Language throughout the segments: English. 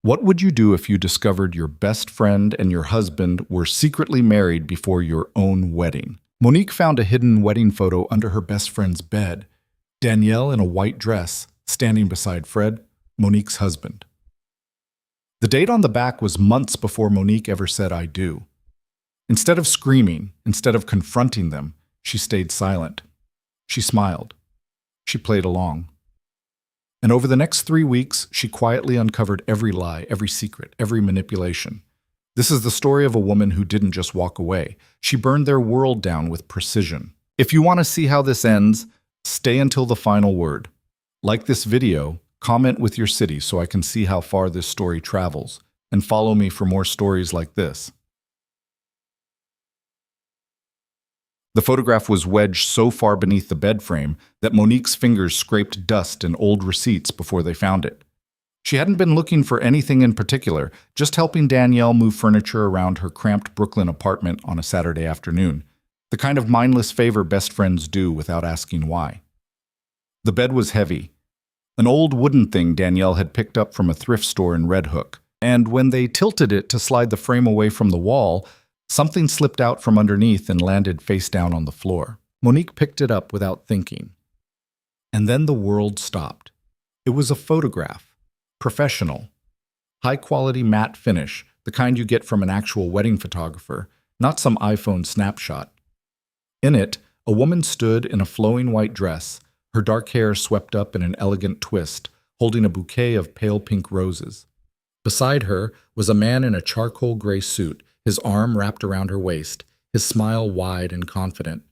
What would you do if you discovered your best friend and your husband were secretly married before your own wedding? Monique found a hidden wedding photo under her best friend's bed. Danielle in a white dress, standing beside Fred, Monique's husband. The date on the back was months before Monique ever said "I do." Instead of screaming, instead of confronting them, she stayed silent. She smiled. She played along. And over the next 3 weeks, she quietly uncovered every lie, every secret, every manipulation. This is the story of a woman who didn't just walk away. She burned their world down with precision. If you want to see how this ends, stay until the final word. Like this video, comment with your city so I can see how far this story travels, and follow me for more stories like this. The photograph was wedged so far beneath the bed frame that Monique's fingers scraped dust and old receipts before they found it. She hadn't been looking for anything in particular, just helping Danielle move furniture around her cramped Brooklyn apartment on a Saturday afternoon, the kind of mindless favor best friends do without asking why. The bed was heavy, an old wooden thing Danielle had picked up from a thrift store in Red Hook, and when they tilted it to slide the frame away from the wall, something slipped out from underneath and landed face down on the floor. Monique picked it up without thinking. And then the world stopped. It was a photograph. Professional. High-quality matte finish, the kind you get from an actual wedding photographer, not some iPhone snapshot. In it, a woman stood in a flowing white dress, her dark hair swept up in an elegant twist, holding a bouquet of pale pink roses. Beside her was a man in a charcoal gray suit, his arm wrapped around her waist, his smile wide and confident.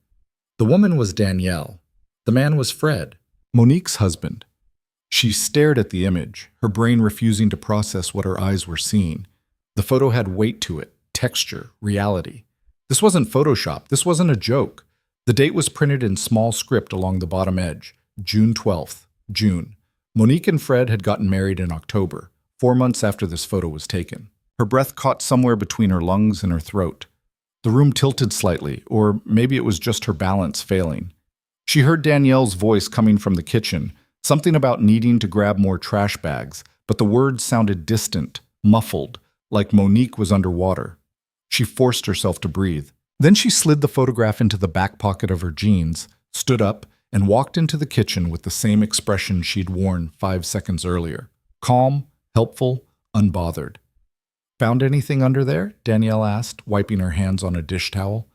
The woman was Danielle. The man was Fred, Monique's husband. She stared at the image, her brain refusing to process what her eyes were seeing. The photo had weight to it, texture, reality. This wasn't Photoshop. This wasn't a joke. The date was printed in small script along the bottom edge, June 12th, June. Monique and Fred had gotten married in October, 4 months after this photo was taken. Her breath caught somewhere between her lungs and her throat. The room tilted slightly, or maybe it was just her balance failing. She heard Danielle's voice coming from the kitchen, something about needing to grab more trash bags, but the words sounded distant, muffled, like Monique was underwater. She forced herself to breathe. Then she slid the photograph into the back pocket of her jeans, stood up, and walked into the kitchen with the same expression she'd worn 5 seconds earlier. Calm, helpful, unbothered. "Found anything under there?" Danielle asked, wiping her hands on a dish towel.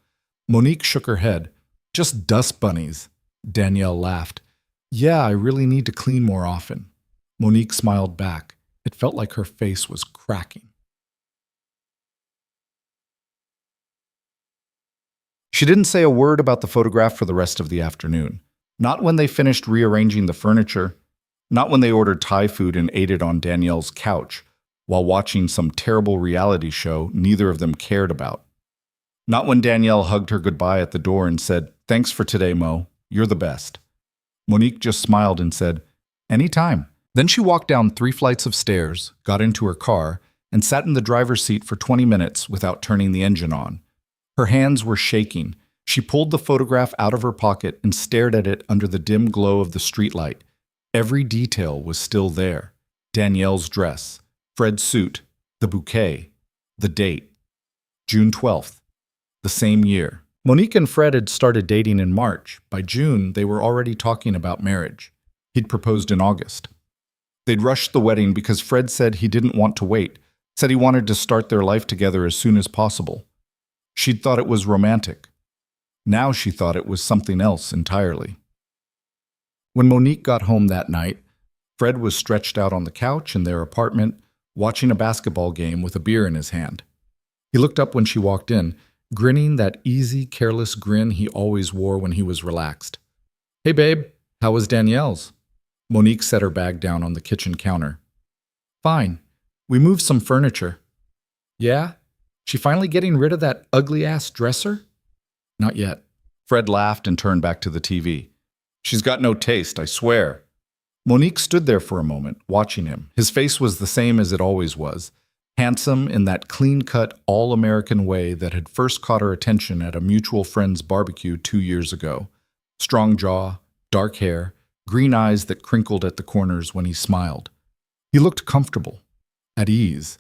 Monique shook her head. "Just dust bunnies." Danielle laughed. "Yeah, I really need to clean more often." Monique smiled back. It felt like her face was cracking. She didn't say a word about the photograph for the rest of the afternoon. Not when they finished rearranging the furniture. Not when they ordered Thai food and ate it on Danielle's couch, while watching some terrible reality show neither of them cared about. Not when Danielle hugged her goodbye at the door and said, "Thanks for today, Mo. You're the best." Monique just smiled and said, "Anytime." Then she walked down 3 flights of stairs, got into her car, and sat in the driver's seat for 20 minutes without turning the engine on. Her hands were shaking. She pulled the photograph out of her pocket and stared at it under the dim glow of the streetlight. Every detail was still there. Danielle's dress, Fred's suit, the bouquet, the date. June 12th, the same year. Monique and Fred had started dating in March. By June, they were already talking about marriage. He'd proposed in August. They'd rushed the wedding because Fred said he didn't want to wait, said he wanted to start their life together as soon as possible. She'd thought it was romantic. Now she thought it was something else entirely. When Monique got home that night, Fred was stretched out on the couch in their apartment, watching a basketball game with a beer in his hand. He looked up when she walked in, grinning that easy, careless grin he always wore when he was relaxed. "Hey, babe, how was Danielle's?" Monique set her bag down on the kitchen counter. "Fine. We moved some furniture." "Yeah? She finally getting rid of that ugly-ass dresser?" "Not yet." Fred laughed and turned back to the TV. "She's got no taste, I swear." Monique stood there for a moment, watching him. His face was the same as it always was, handsome in that clean-cut, all-American way that had first caught her attention at a mutual friend's barbecue 2 years ago. Strong jaw, dark hair, green eyes that crinkled at the corners when he smiled. He looked comfortable. at ease,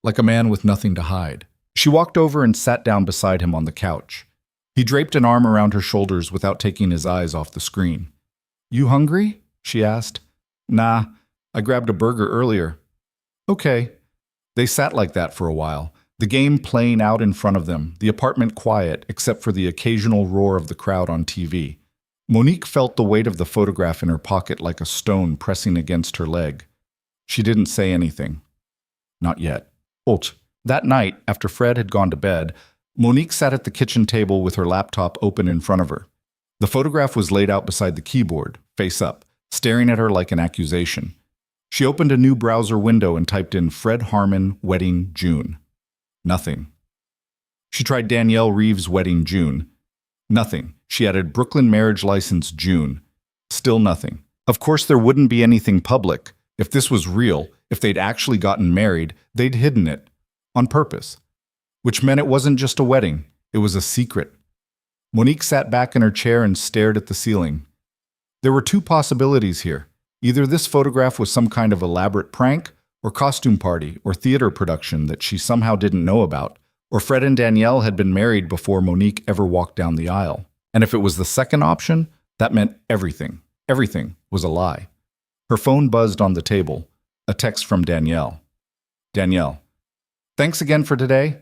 like a man with nothing to hide. She walked over and sat down beside him on the couch. He draped an arm around her shoulders without taking his eyes off the screen. "You hungry?" she asked. "Nah, I grabbed a burger earlier." "Okay." They sat like that for a while, the game playing out in front of them, the apartment quiet except for the occasional roar of the crowd on TV. Monique felt the weight of the photograph in her pocket like a stone pressing against her leg. She didn't say anything. Not yet. That night, after Fred had gone to bed, Monique sat at the kitchen table with her laptop open in front of her. The photograph was laid out beside the keyboard, face up, staring at her like an accusation. She opened a new browser window and typed in Fred Harmon wedding June. Nothing. She tried Danielle Reeves wedding June. Nothing. She added Brooklyn marriage license June. Still nothing. Of course there wouldn't be anything public. If this was real, if they'd actually gotten married, they'd hidden it. On purpose. Which meant it wasn't just a wedding. It was a secret. Monique sat back in her chair and stared at the ceiling. There were two possibilities here. Either this photograph was some kind of elaborate prank, or costume party, or theater production that she somehow didn't know about, or Fred and Danielle had been married before Monique ever walked down the aisle. And if it was the second option, that meant everything. Everything was a lie. Her phone buzzed on the table. A text from Danielle. "Danielle, thanks again for today.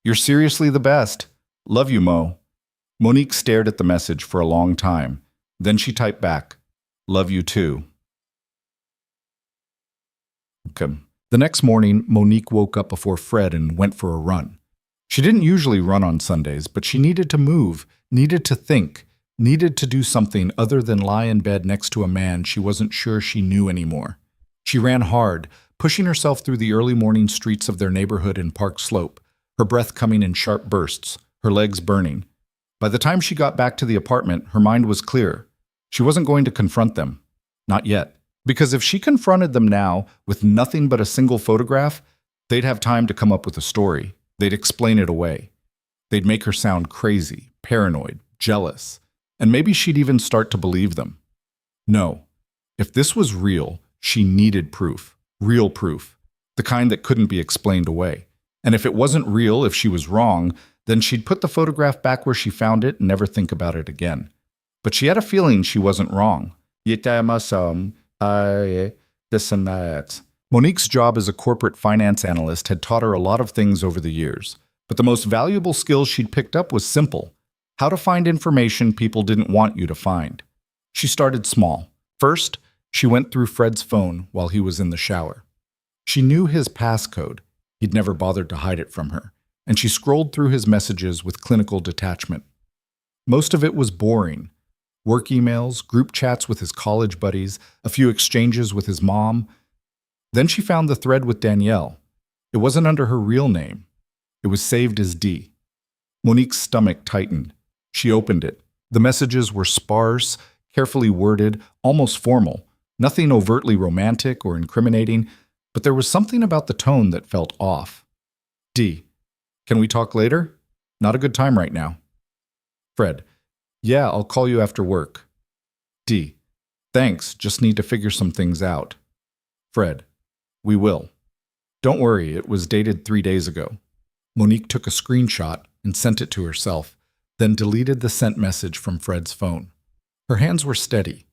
You're seriously the best. Love you, Mo." Monique stared at the message for a long time. Then she typed back, "Love you too." Okay. The next morning, Monique woke up before Fred and went for a run. She didn't usually run on Sundays, but she needed to move, needed to think, needed to do something other than lie in bed next to a man she wasn't sure she knew anymore. She ran hard, pushing herself through the early morning streets of their neighborhood in Park Slope, her breath coming in sharp bursts, her legs burning. By the time she got back to the apartment, her mind was clear. She wasn't going to confront them. Not yet. Because if she confronted them now with nothing but a single photograph, they'd have time to come up with a story. They'd explain it away. They'd make her sound crazy, paranoid, jealous, and maybe she'd even start to believe them. No. If this was real, she needed proof. Real proof. The kind that couldn't be explained away. And if it wasn't real, if she was wrong, then she'd put the photograph back where she found it and never think about it again. But she had a feeling she wasn't wrong. This and that. Monique's job as a corporate finance analyst had taught her a lot of things over the years, but the most valuable skill she'd picked up was simple: how to find information people didn't want you to find. She started small. First, she went through Fred's phone while he was in the shower. She knew his passcode. He'd never bothered to hide it from her, and she scrolled through his messages with clinical detachment. Most of it was boring. Work emails, group chats with his college buddies, a few exchanges with his mom. Then she found the thread with Danielle. It wasn't under her real name. It was saved as D. Monique's stomach tightened. She opened it. The messages were sparse, carefully worded, almost formal. Nothing overtly romantic or incriminating, but there was something about the tone that felt off. D. Can we talk later? Not a good time right now. Fred. Yeah, I'll call you after work. D. Thanks, just need to figure some things out. Fred. We will. Don't worry, it was dated 3 days ago. Monique took a screenshot and sent it to herself, then deleted the sent message from Fred's phone. Her hands were steady.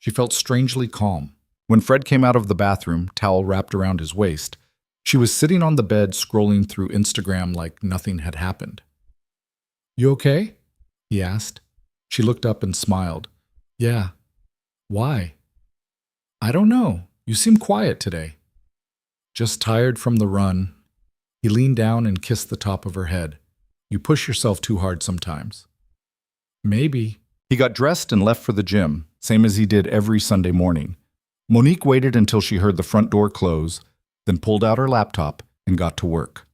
She felt strangely calm. When Fred came out of the bathroom, towel wrapped around his waist, she was sitting on the bed scrolling through Instagram like nothing had happened. You okay? He asked. She looked up and smiled. Yeah. Why? I don't know. You seem quiet today. Just tired from the run. He leaned down and kissed the top of her head. You push yourself too hard sometimes. Maybe. He got dressed and left for the gym, same as he did every Sunday morning. Monique waited until she heard the front door close, then pulled out her laptop and got to work.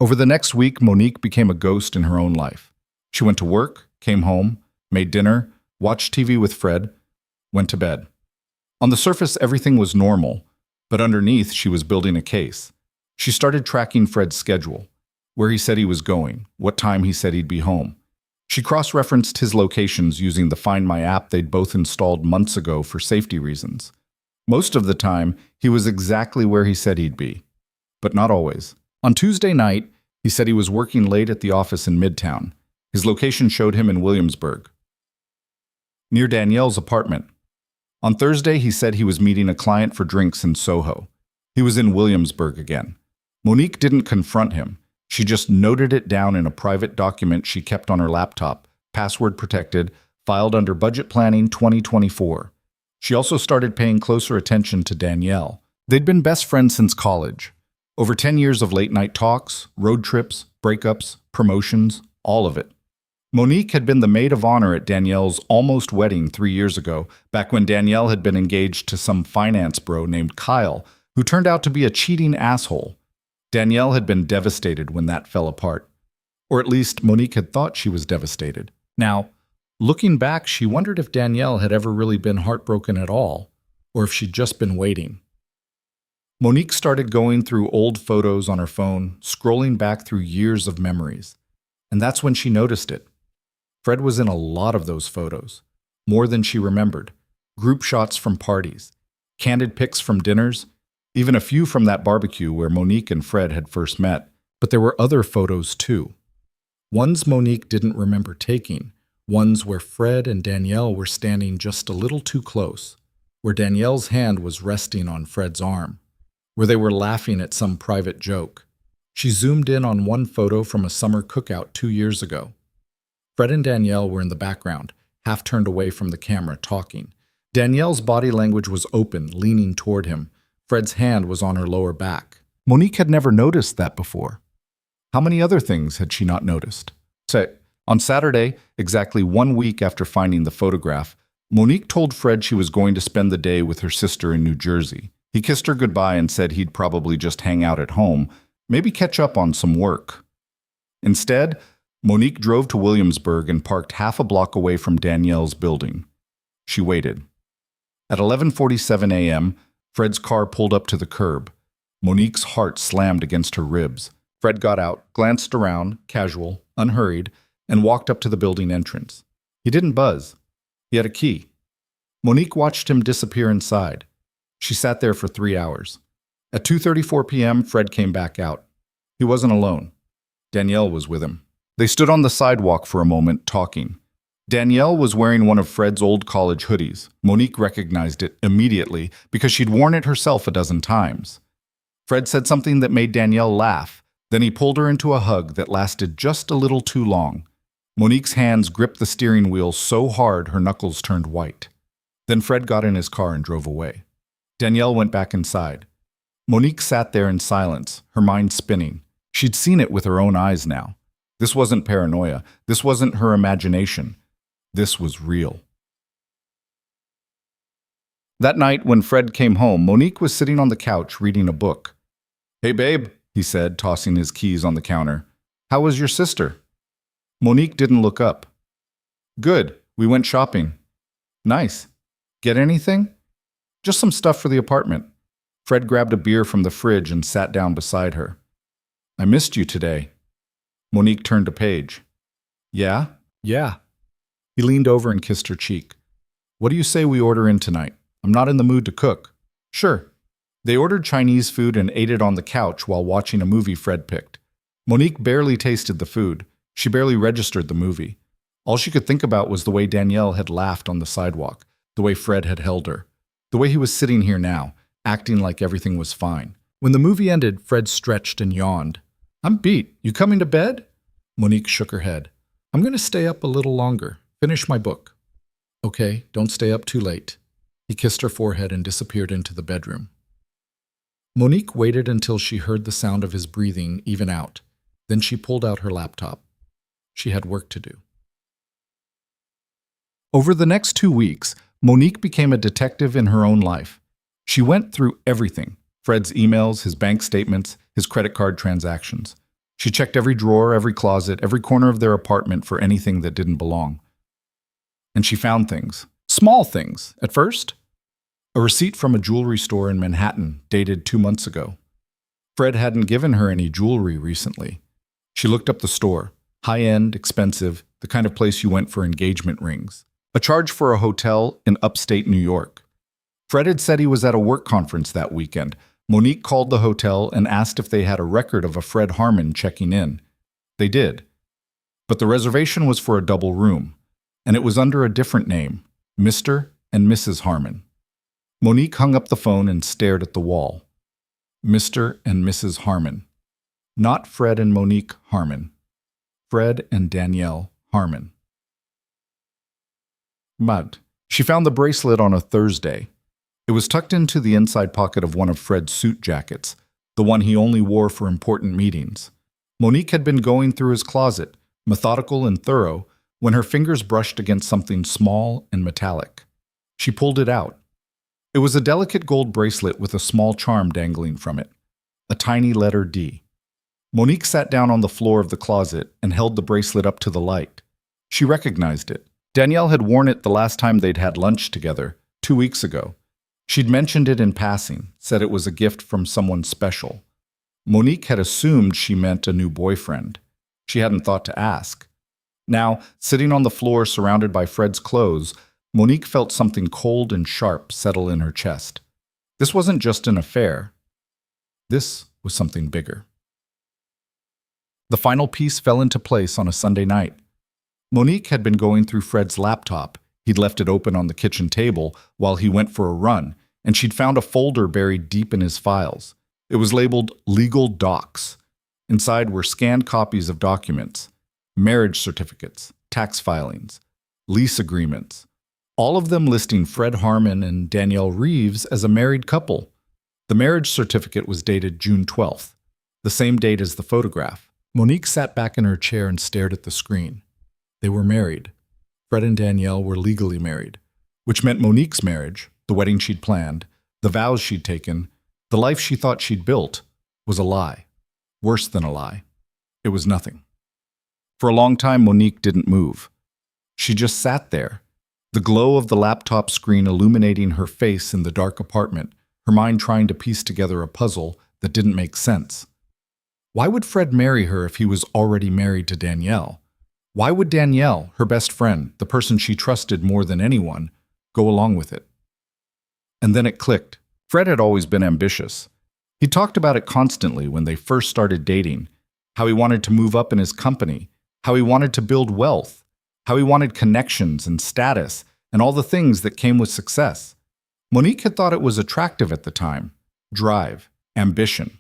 Over the next week, Monique became a ghost in her own life. She went to work, came home, made dinner, watched TV with Fred, went to bed. On the surface, everything was normal, but underneath, she was building a case. She started tracking Fred's schedule, where he said he was going, what time he said he'd be home. She cross-referenced his locations using the Find My app they'd both installed months ago for safety reasons. Most of the time, he was exactly where he said he'd be. but not always. On Tuesday night, he said he was working late at the office in Midtown. His location showed him in Williamsburg, near Danielle's apartment. On Thursday, he said he was meeting a client for drinks in Soho. He was in Williamsburg again. Monique didn't confront him. She just noted it down in a private document she kept on her laptop, password protected, filed under Budget Planning 2024. She also started paying closer attention to Danielle. They'd been best friends since college. Over 10 years of late-night talks, road trips, breakups, promotions, all of it. Monique had been the maid of honor at Danielle's almost wedding 3 years ago, back when Danielle had been engaged to some finance bro named Kyle, who turned out to be a cheating asshole. Danielle had been devastated when that fell apart. Or at least Monique had thought she was devastated. Now, looking back, she wondered if Danielle had ever really been heartbroken at all, or if she'd just been waiting. Monique started going through old photos on her phone, scrolling back through years of memories. And that's when she noticed it. Fred was in a lot of those photos, more than she remembered. Group shots from parties, candid pics from dinners, even a few from that barbecue where Monique and Fred had first met. But there were other photos too. Ones Monique didn't remember taking, ones where Fred and Danielle were standing just a little too close, where Danielle's hand was resting on Fred's arm, where they were laughing at some private joke. She zoomed in on one photo from a summer cookout 2 years ago. Fred and Danielle were in the background, half turned away from the camera, talking. Danielle's body language was open, leaning toward him. Fred's hand was on her lower back. Monique had never noticed that before. How many other things had she not noticed? On Saturday, exactly 1 week after finding the photograph, Monique told Fred she was going to spend the day with her sister in New Jersey. He kissed her goodbye and said he'd probably just hang out at home, maybe catch up on some work. Instead, Monique drove to Williamsburg and parked half a block away from Danielle's building. She waited. At 11:47 a.m., Fred's car pulled up to the curb. Monique's heart slammed against her ribs. Fred got out, glanced around, casual, unhurried, and walked up to the building entrance. He didn't buzz. He had a key. Monique watched him disappear inside. She sat there for 3 hours. At 2:34 p.m., Fred came back out. He wasn't alone. Danielle was with him. They stood on the sidewalk for a moment, talking. Danielle was wearing one of Fred's old college hoodies. Monique recognized it immediately because she'd worn it herself a dozen times. Fred said something that made Danielle laugh. Then he pulled her into a hug that lasted just a little too long. Monique's hands gripped the steering wheel so hard her knuckles turned white. Then Fred got in his car and drove away. Danielle went back inside. Monique sat there in silence, her mind spinning. She'd seen it with her own eyes now. This wasn't paranoia. This wasn't her imagination. This was real. That night, when Fred came home, Monique was sitting on the couch reading a book. "Hey, babe," he said, tossing his keys on the counter. "How was your sister?" Monique didn't look up. "Good. We went shopping." "Nice. Get anything?" "Just some stuff for the apartment." Fred grabbed a beer from the fridge and sat down beside her. "I missed you today." Monique turned a page. "Yeah?" "Yeah." He leaned over and kissed her cheek. "What do you say we order in tonight? I'm not in the mood to cook." "Sure." They ordered Chinese food and ate it on the couch while watching a movie Fred picked. Monique barely tasted the food. She barely registered the movie. All she could think about was the way Danielle had laughed on the sidewalk, the way Fred had held her, the way he was sitting here now, acting like everything was fine. When the movie ended, Fred stretched and yawned. "I'm beat. You coming to bed?" Monique shook her head. "I'm going to stay up a little longer. Finish my book." "Okay, don't stay up too late." He kissed her forehead and disappeared into the bedroom. Monique waited until she heard the sound of his breathing even out. Then she pulled out her laptop. She had work to do. Over the next 2 weeks, Monique became a detective in her own life. She went through everything: Fred's emails, his bank statements, his credit card transactions. She checked every drawer, every closet, every corner of their apartment for anything that didn't belong. And she found things. Small things, at first. A receipt from a jewelry store in Manhattan, dated 2 months ago. Fred hadn't given her any jewelry recently. She looked up the store. High-end, expensive, the kind of place you went for engagement rings. A charge for a hotel in upstate New York. Fred had said he was at a work conference that weekend, Monique called the hotel and asked if they had a record of a Fred Harmon checking in. They did. But the reservation was for a double room, and it was under a different name, Mr. and Mrs. Harmon. Monique hung up the phone and stared at the wall. Mr. and Mrs. Harmon. Not Fred and Monique Harmon. Fred and Danielle Harmon. Mud. She found the bracelet on a Thursday. It was tucked into the inside pocket of one of Fred's suit jackets, the one he only wore for important meetings. Monique had been going through his closet, methodical and thorough, when her fingers brushed against something small and metallic. She pulled it out. It was a delicate gold bracelet with a small charm dangling from it, a tiny letter D. Monique sat down on the floor of the closet and held the bracelet up to the light. She recognized it. Danielle had worn it the last time they'd had lunch together, 2 weeks ago. She'd mentioned it in passing, said it was a gift from someone special. Monique had assumed she meant a new boyfriend. She hadn't thought to ask. Now, sitting on the floor surrounded by Fred's clothes, Monique felt something cold and sharp settle in her chest. This wasn't just an affair. This was something bigger. The final piece fell into place on a Sunday night. Monique had been going through Fred's laptop. He'd left it open on the kitchen table while he went for a run, and she'd found a folder buried deep in his files. It was labeled Legal Docs. Inside were scanned copies of documents, marriage certificates, tax filings, lease agreements, all of them listing Fred Harmon and Danielle Reeves as a married couple. The marriage certificate was dated June 12th, the same date as the photograph. Monique sat back in her chair and stared at the screen. They were married. Fred and Danielle were legally married, which meant Monique's marriage, the wedding she'd planned, the vows she'd taken, the life she thought she'd built, was a lie. Worse than a lie. It was nothing. For a long time, Monique didn't move. She just sat there, the glow of the laptop screen illuminating her face in the dark apartment, her mind trying to piece together a puzzle that didn't make sense. Why would Fred marry her if he was already married to Danielle? Why would Danielle, her best friend, the person she trusted more than anyone, go along with it? And then it clicked. Fred had always been ambitious. He talked about it constantly when they first started dating, how he wanted to move up in his company, how he wanted to build wealth, how he wanted connections and status and all the things that came with success. Monique had thought it was attractive at the time. Drive, ambition.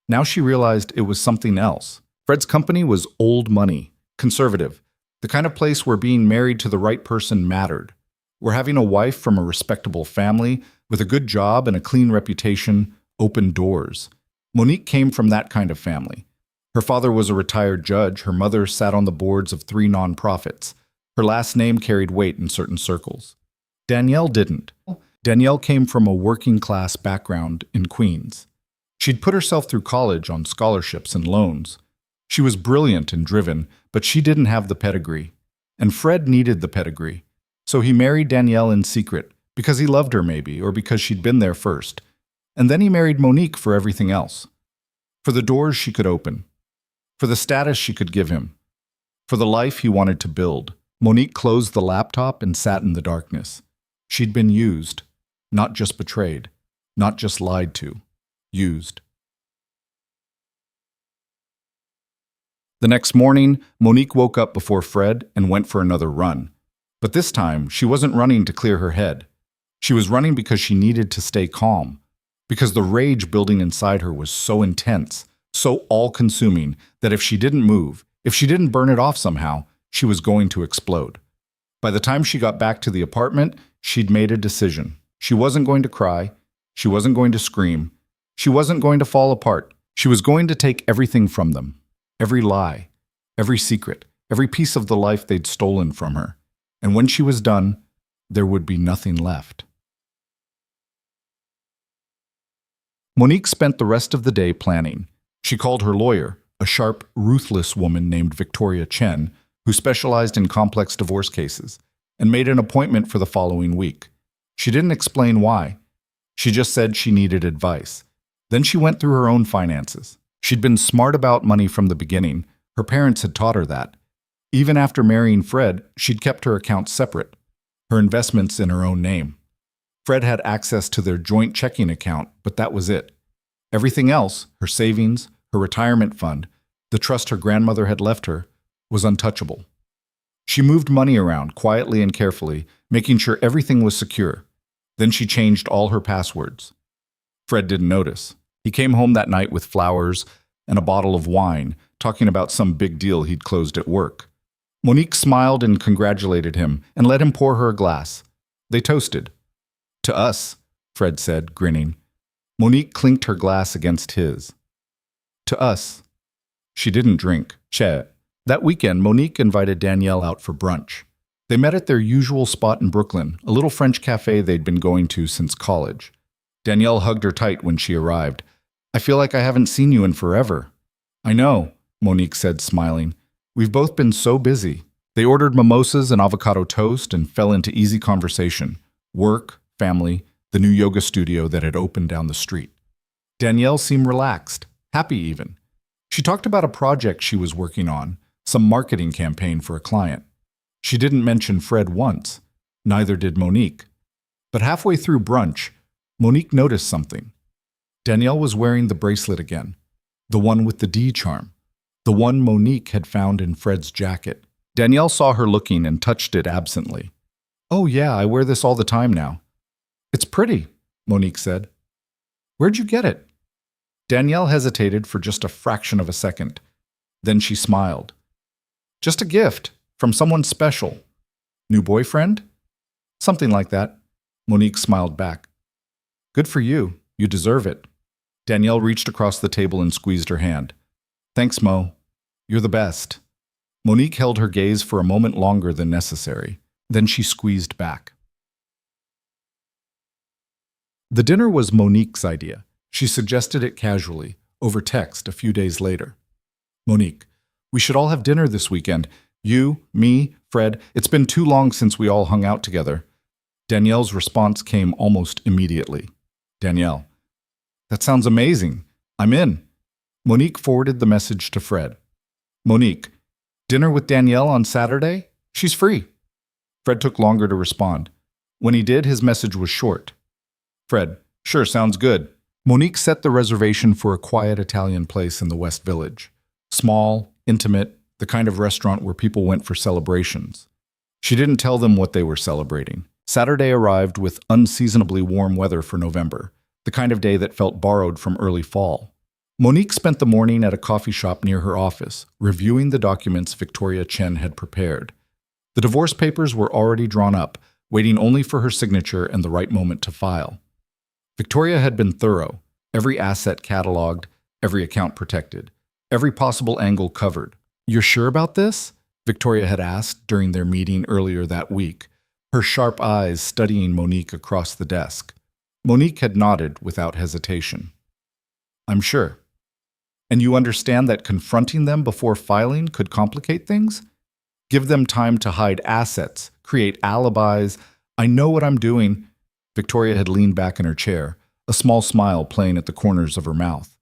Now she realized it was something else. Fred's company was old money, conservative, the kind of place where being married to the right person mattered, where having a wife from a respectable family with a good job and a clean reputation opened doors. Monique came from that kind of family. Her father was a retired judge. Her mother sat on the boards of 3 nonprofits. Her last name carried weight in certain circles. Danielle didn't. Danielle came from a working-class background in Queens. She'd put herself through college on scholarships and loans. She was brilliant and driven, but she didn't have the pedigree. And Fred needed the pedigree. So he married Danielle in secret, because he loved her maybe, or because she'd been there first. And then he married Monique for everything else. For the doors she could open. For the status she could give him. For the life he wanted to build. Monique closed the laptop and sat in the darkness. She'd been used, not just betrayed, not just lied to. Used. The next morning, Monique woke up before Fred and went for another run. But this time, she wasn't running to clear her head. She was running because she needed to stay calm. Because the rage building inside her was so intense, so all-consuming, that if she didn't move, if she didn't burn it off somehow, she was going to explode. By the time she got back to the apartment, she'd made a decision. She wasn't going to cry. She wasn't going to scream. She wasn't going to fall apart. She was going to take everything from them. Every lie, every secret, every piece of the life they'd stolen from her. And when she was done, there would be nothing left. Monique spent the rest of the day planning. She called her lawyer, a sharp, ruthless woman named Victoria Chen, who specialized in complex divorce cases, and made an appointment for the following week. She didn't explain why. She just said she needed advice. Then she went through her own finances. She'd been smart about money from the beginning. Her parents had taught her that. Even after marrying Fred, she'd kept her accounts separate, her investments in her own name. Fred had access to their joint checking account, but that was it. Everything else, her savings, her retirement fund, the trust her grandmother had left her, was untouchable. She moved money around quietly and carefully, making sure everything was secure. Then she changed all her passwords. Fred didn't notice. He came home that night with flowers and a bottle of wine, talking about some big deal he'd closed at work. Monique smiled and congratulated him and let him pour her a glass. They toasted. "To us," Fred said, grinning. Monique clinked her glass against his. "To us." She didn't drink. Che. That weekend, Monique invited Danielle out for brunch. They met at their usual spot in Brooklyn, a little French cafe they'd been going to since college. Danielle hugged her tight when she arrived. "I feel like I haven't seen you in forever." "I know," Monique said, smiling. "We've both been so busy." They ordered mimosas and avocado toast and fell into easy conversation. Work, family, the new yoga studio that had opened down the street. Danielle seemed relaxed, happy even. She talked about a project she was working on, some marketing campaign for a client. She didn't mention Fred once, neither did Monique. But halfway through brunch, Monique noticed something. Danielle was wearing the bracelet again, the one with the D charm, the one Monique had found in Fred's jacket. Danielle saw her looking and touched it absently. "Oh yeah, I wear this all the time now." "It's pretty," Monique said. "Where'd you get it?" Danielle hesitated for just a fraction of a second. Then she smiled. "Just a gift, from someone special." "New boyfriend?" "Something like that." Monique smiled back. "Good for you. You deserve it." Danielle reached across the table and squeezed her hand. "Thanks, Mo. You're the best." Monique held her gaze for a moment longer than necessary. Then she squeezed back. The dinner was Monique's idea. She suggested it casually, over text a few days later. "Monique, we should all have dinner this weekend. You, me, Fred. It's been too long since we all hung out together." Danielle's response came almost immediately. "Danielle, that sounds amazing. I'm in." Monique forwarded the message to Fred. "Monique, dinner with Danielle on Saturday? She's free." Fred took longer to respond. When he did, his message was short. "Fred, sure, sounds good." Monique set the reservation for a quiet Italian place in the West Village. Small, intimate, the kind of restaurant where people went for celebrations. She didn't tell them what they were celebrating. Saturday arrived with unseasonably warm weather for November, the kind of day that felt borrowed from early fall. Monique spent the morning at a coffee shop near her office, reviewing the documents Victoria Chen had prepared. The divorce papers were already drawn up, waiting only for her signature and the right moment to file. Victoria had been thorough, every asset cataloged, every account protected, every possible angle covered. "You're sure about this?" Victoria had asked during their meeting earlier that week, her sharp eyes studying Monique across the desk. Monique had nodded without hesitation. "I'm sure." "And you understand that confronting them before filing could complicate things? Give them time to hide assets, create alibis. I know what I'm doing." Victoria had leaned back in her chair, a small smile playing at the corners of her mouth.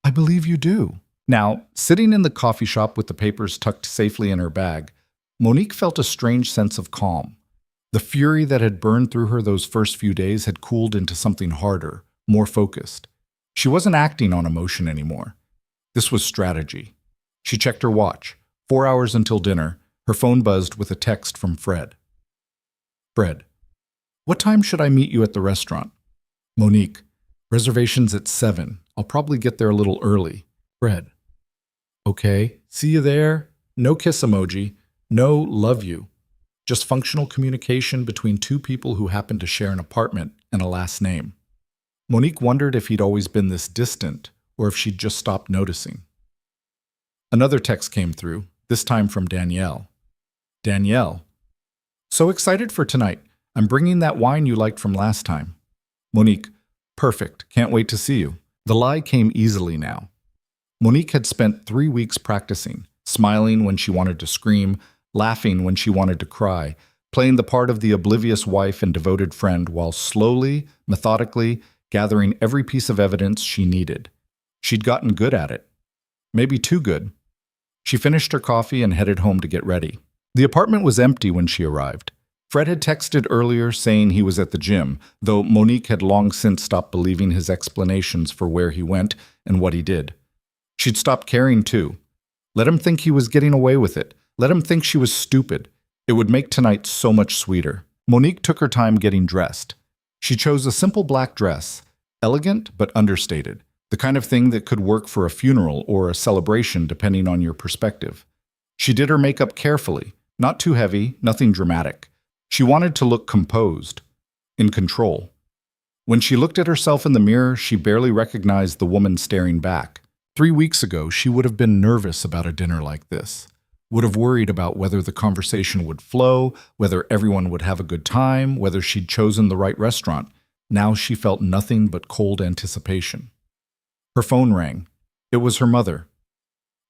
"I believe you do." Now, sitting in the coffee shop with the papers tucked safely in her bag, Monique felt a strange sense of calm. The fury that had burned through her those first few days had cooled into something harder, more focused. She wasn't acting on emotion anymore. This was strategy. She checked her watch. 4 hours until dinner, her phone buzzed with a text from Fred. "Fred, what time should I meet you at the restaurant?" "Monique, reservations at 7. I'll probably get there a little early." "Fred, okay, see you there. No kiss emoji, no love you. Just functional communication between two people who happen to share an apartment and a last name." Monique wondered if he'd always been this distant, or if she'd just stopped noticing. Another text came through, this time from Danielle. "Danielle, so excited for tonight. I'm bringing that wine you liked from last time." Monique, "Perfect, can't wait to see you." The lie came easily now. Monique had spent 3 weeks practicing, smiling when she wanted to scream, laughing when she wanted to cry, playing the part of the oblivious wife and devoted friend while slowly, methodically, gathering every piece of evidence she needed. She'd gotten good at it. Maybe too good. She finished her coffee and headed home to get ready. The apartment was empty when she arrived. Fred had texted earlier saying he was at the gym, though Monique had long since stopped believing his explanations for where he went and what he did. She'd stopped caring too. Let him think he was getting away with it. Let him think she was stupid. It would make tonight so much sweeter. Monique took her time getting dressed. She chose a simple black dress, elegant but understated, the kind of thing that could work for a funeral or a celebration depending on your perspective. She did her makeup carefully, not too heavy, nothing dramatic. She wanted to look composed, in control. When she looked at herself in the mirror, she barely recognized the woman staring back. 3 weeks ago, she would have been nervous about a dinner like this, would have worried about whether the conversation would flow, whether everyone would have a good time, whether she'd chosen the right restaurant. Now she felt nothing but cold anticipation. Her phone rang. It was her mother.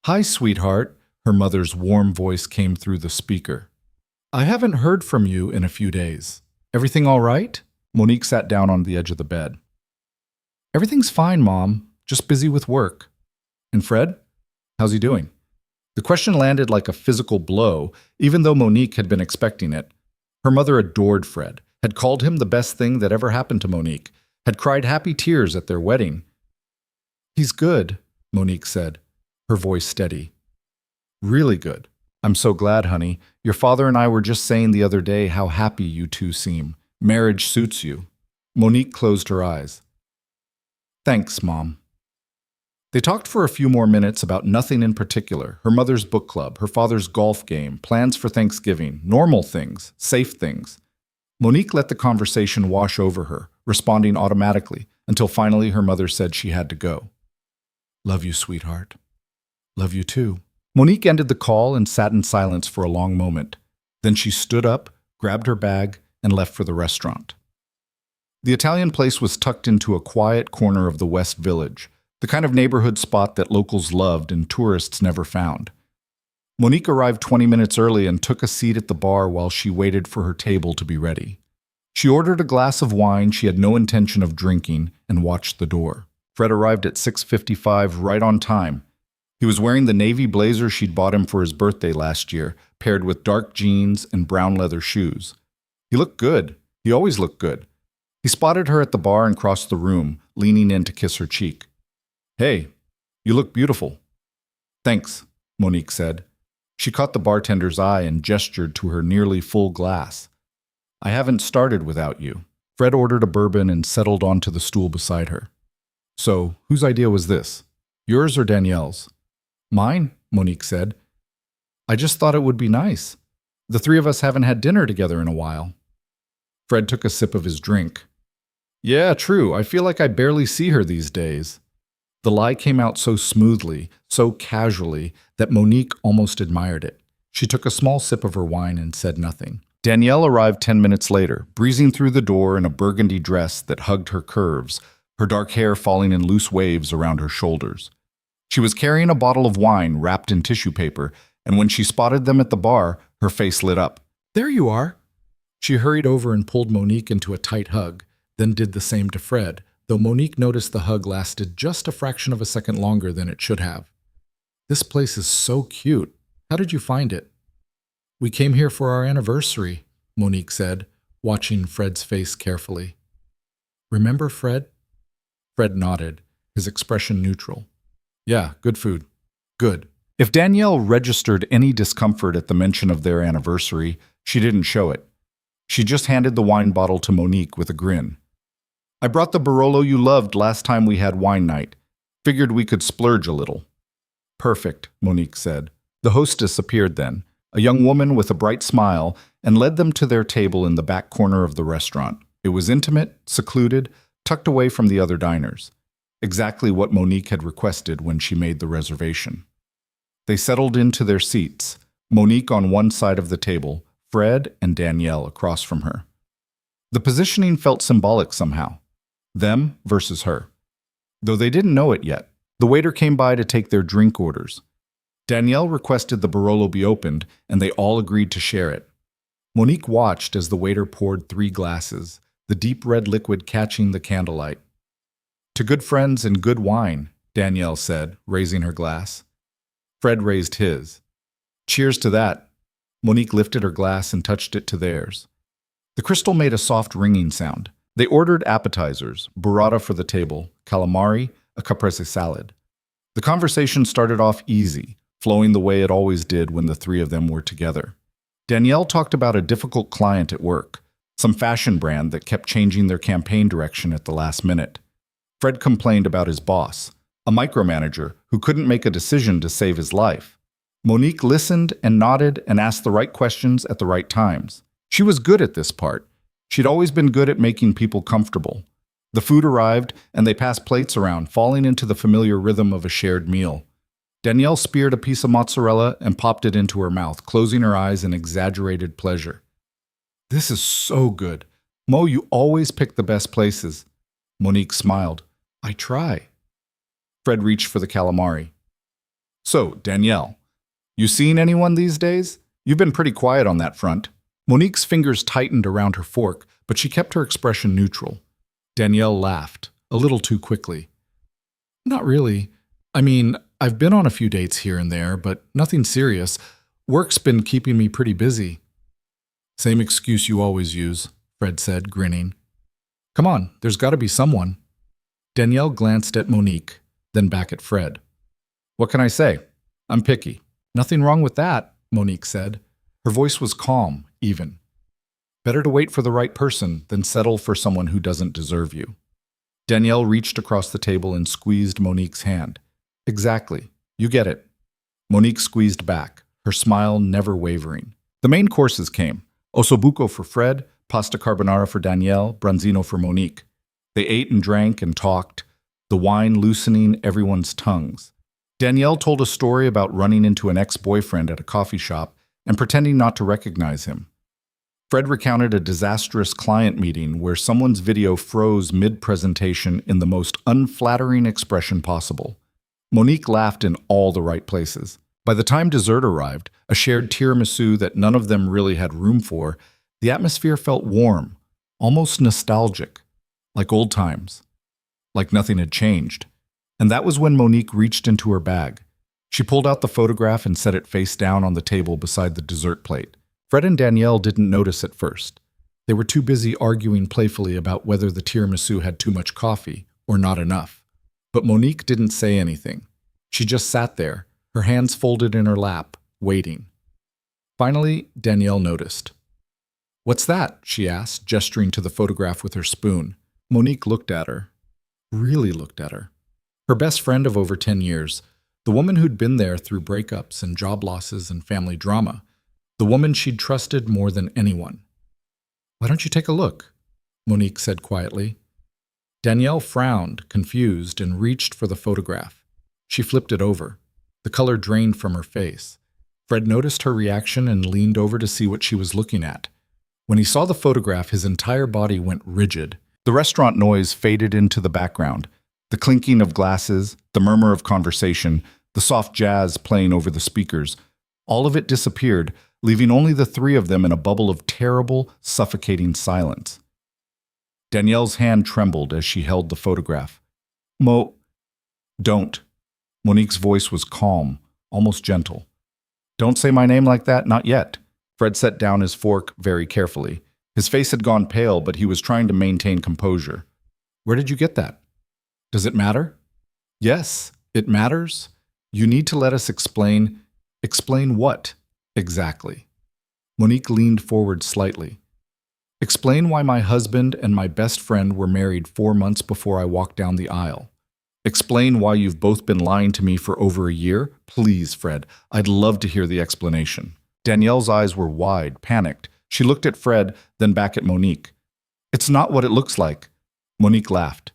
"Hi, sweetheart," her mother's warm voice came through the speaker. "I haven't heard from you in a few days. Everything all right?" Monique sat down on the edge of the bed. "Everything's fine, Mom. Just busy with work." "And Fred? How's he doing?" The question landed like a physical blow, even though Monique had been expecting it. Her mother adored Fred, had called him the best thing that ever happened to Monique, had cried happy tears at their wedding. "He's good," Monique said, her voice steady. "Really good. I'm so glad, honey. Your father and I were just saying the other day how happy you two seem. Marriage suits you." Monique closed her eyes. "Thanks, Mom." They talked for a few more minutes about nothing in particular, her mother's book club, her father's golf game, plans for Thanksgiving, normal things, safe things. Monique let the conversation wash over her, responding automatically, until finally her mother said she had to go. "Love you, sweetheart." "Love you too." Monique ended the call and sat in silence for a long moment. Then she stood up, grabbed her bag, and left for the restaurant. The Italian place was tucked into a quiet corner of the West Village, the kind of neighborhood spot that locals loved and tourists never found. Monique arrived 20 minutes early and took a seat at the bar while she waited for her table to be ready. She ordered a glass of wine she had no intention of drinking and watched the door. Fred arrived at 6:55 right on time. He was wearing the navy blazer she'd bought him for his birthday last year, paired with dark jeans and brown leather shoes. He looked good. He always looked good. He spotted her at the bar and crossed the room, leaning in to kiss her cheek. "Hey, you look beautiful." "Thanks," Monique said. She caught the bartender's eye and gestured to her nearly full glass. "I haven't started without you." Fred ordered a bourbon and settled onto the stool beside her. "So, whose idea was this? Yours or Danielle's?" "Mine," Monique said. "I just thought it would be nice. The three of us haven't had dinner together in a while." Fred took a sip of his drink. "Yeah, true. I feel like I barely see her these days." The lie came out so smoothly, so casually, that Monique almost admired it. She took a small sip of her wine and said nothing. Danielle arrived 10 minutes later, breezing through the door in a burgundy dress that hugged her curves, her dark hair falling in loose waves around her shoulders. She was carrying a bottle of wine wrapped in tissue paper, and when she spotted them at the bar, her face lit up. "There you are." She hurried over and pulled Monique into a tight hug, then did the same to Fred, though Monique noticed the hug lasted just a fraction of a second longer than it should have. "This place is so cute. How did you find it?" "We came here for our anniversary," Monique said, watching Fred's face carefully. "Remember Fred?" Fred nodded, his expression neutral. "Yeah, good food. Good." If Danielle registered any discomfort at the mention of their anniversary, she didn't show it. She just handed the wine bottle to Monique with a grin. "I brought the Barolo you loved last time we had wine night. Figured we could splurge a little." "Perfect," Monique said. The hostess appeared then, a young woman with a bright smile, and led them to their table in the back corner of the restaurant. It was intimate, secluded, tucked away from the other diners. Exactly what Monique had requested when she made the reservation. They settled into their seats, Monique on one side of the table, Fred and Danielle across from her. The positioning felt symbolic somehow. Them versus her. Though they didn't know it yet, the waiter came by to take their drink orders. Danielle requested the Barolo be opened, and they all agreed to share it. Monique watched as the waiter poured 3 glasses, the deep red liquid catching the candlelight. "To good friends and good wine," Danielle said, raising her glass. Fred raised his. "Cheers to that." Monique lifted her glass and touched it to theirs. The crystal made a soft ringing sound. They ordered appetizers, burrata for the table, calamari, a caprese salad. The conversation started off easy, flowing the way it always did when the three of them were together. Danielle talked about a difficult client at work, some fashion brand that kept changing their campaign direction at the last minute. Fred complained about his boss, a micromanager who couldn't make a decision to save his life. Monique listened and nodded and asked the right questions at the right times. She was good at this part. She'd always been good at making people comfortable. The food arrived, and they passed plates around, falling into the familiar rhythm of a shared meal. Danielle speared a piece of mozzarella and popped it into her mouth, closing her eyes in exaggerated pleasure. "This is so good. Mo, you always pick the best places." Monique smiled. "I try." Fred reached for the calamari. "So, Danielle, you seen anyone these days? You've been pretty quiet on that front." Monique's fingers tightened around her fork, but she kept her expression neutral. Danielle laughed, a little too quickly. "Not really. I mean, I've been on a few dates here and there, but nothing serious. Work's been keeping me pretty busy." "Same excuse you always use," Fred said, grinning. "Come on, there's got to be someone." Danielle glanced at Monique, then back at Fred. "What can I say? I'm picky." "Nothing wrong with that," Monique said. Her voice was calm, even. "Better to wait for the right person than settle for someone who doesn't deserve you." Danielle reached across the table and squeezed Monique's hand. "Exactly. You get it." Monique squeezed back, her smile never wavering. The main courses came. Ossobuco for Fred, pasta carbonara for Danielle, branzino for Monique. They ate and drank and talked, the wine loosening everyone's tongues. Danielle told a story about running into an ex-boyfriend at a coffee shop and pretending not to recognize him. Fred recounted a disastrous client meeting where someone's video froze mid-presentation in the most unflattering expression possible. Monique laughed in all the right places. By the time dessert arrived, a shared tiramisu that none of them really had room for, the atmosphere felt warm, almost nostalgic, like old times, like nothing had changed. And that was when Monique reached into her bag. She pulled out the photograph and set it face down on the table beside the dessert plate. Fred and Danielle didn't notice at first. They were too busy arguing playfully about whether the tiramisu had too much coffee or not enough. But Monique didn't say anything. She just sat there, her hands folded in her lap, waiting. Finally, Danielle noticed. "What's that?" she asked, gesturing to the photograph with her spoon. Monique looked at her. Really looked at her. Her best friend of over 10 years. The woman who'd been there through breakups and job losses and family drama. The woman she'd trusted more than anyone. "Why don't you take a look?" Monique said quietly. Danielle frowned, confused, and reached for the photograph. She flipped it over. The color drained from her face. Fred noticed her reaction and leaned over to see what she was looking at. When he saw the photograph, his entire body went rigid. The restaurant noise faded into the background. The clinking of glasses, the murmur of conversation, the soft jazz playing over the speakers. All of it disappeared, leaving only the three of them in a bubble of terrible, suffocating silence. Danielle's hand trembled as she held the photograph. Don't." Monique's voice was calm, almost gentle. "Don't say my name like that, not yet." Fred set down his fork very carefully. His face had gone pale, but he was trying to maintain composure. "Where did you get that? Does it matter?" "Yes, it matters. You need to let us explain." "Explain what, exactly?" Monique leaned forward slightly. "Explain why my husband and my best friend were married 4 months before I walked down the aisle. Explain why you've both been lying to me for over a year. Please, Fred, I'd love to hear the explanation." Danielle's eyes were wide, panicked. She looked at Fred, then back at Monique. "It's not what it looks like." Monique laughed.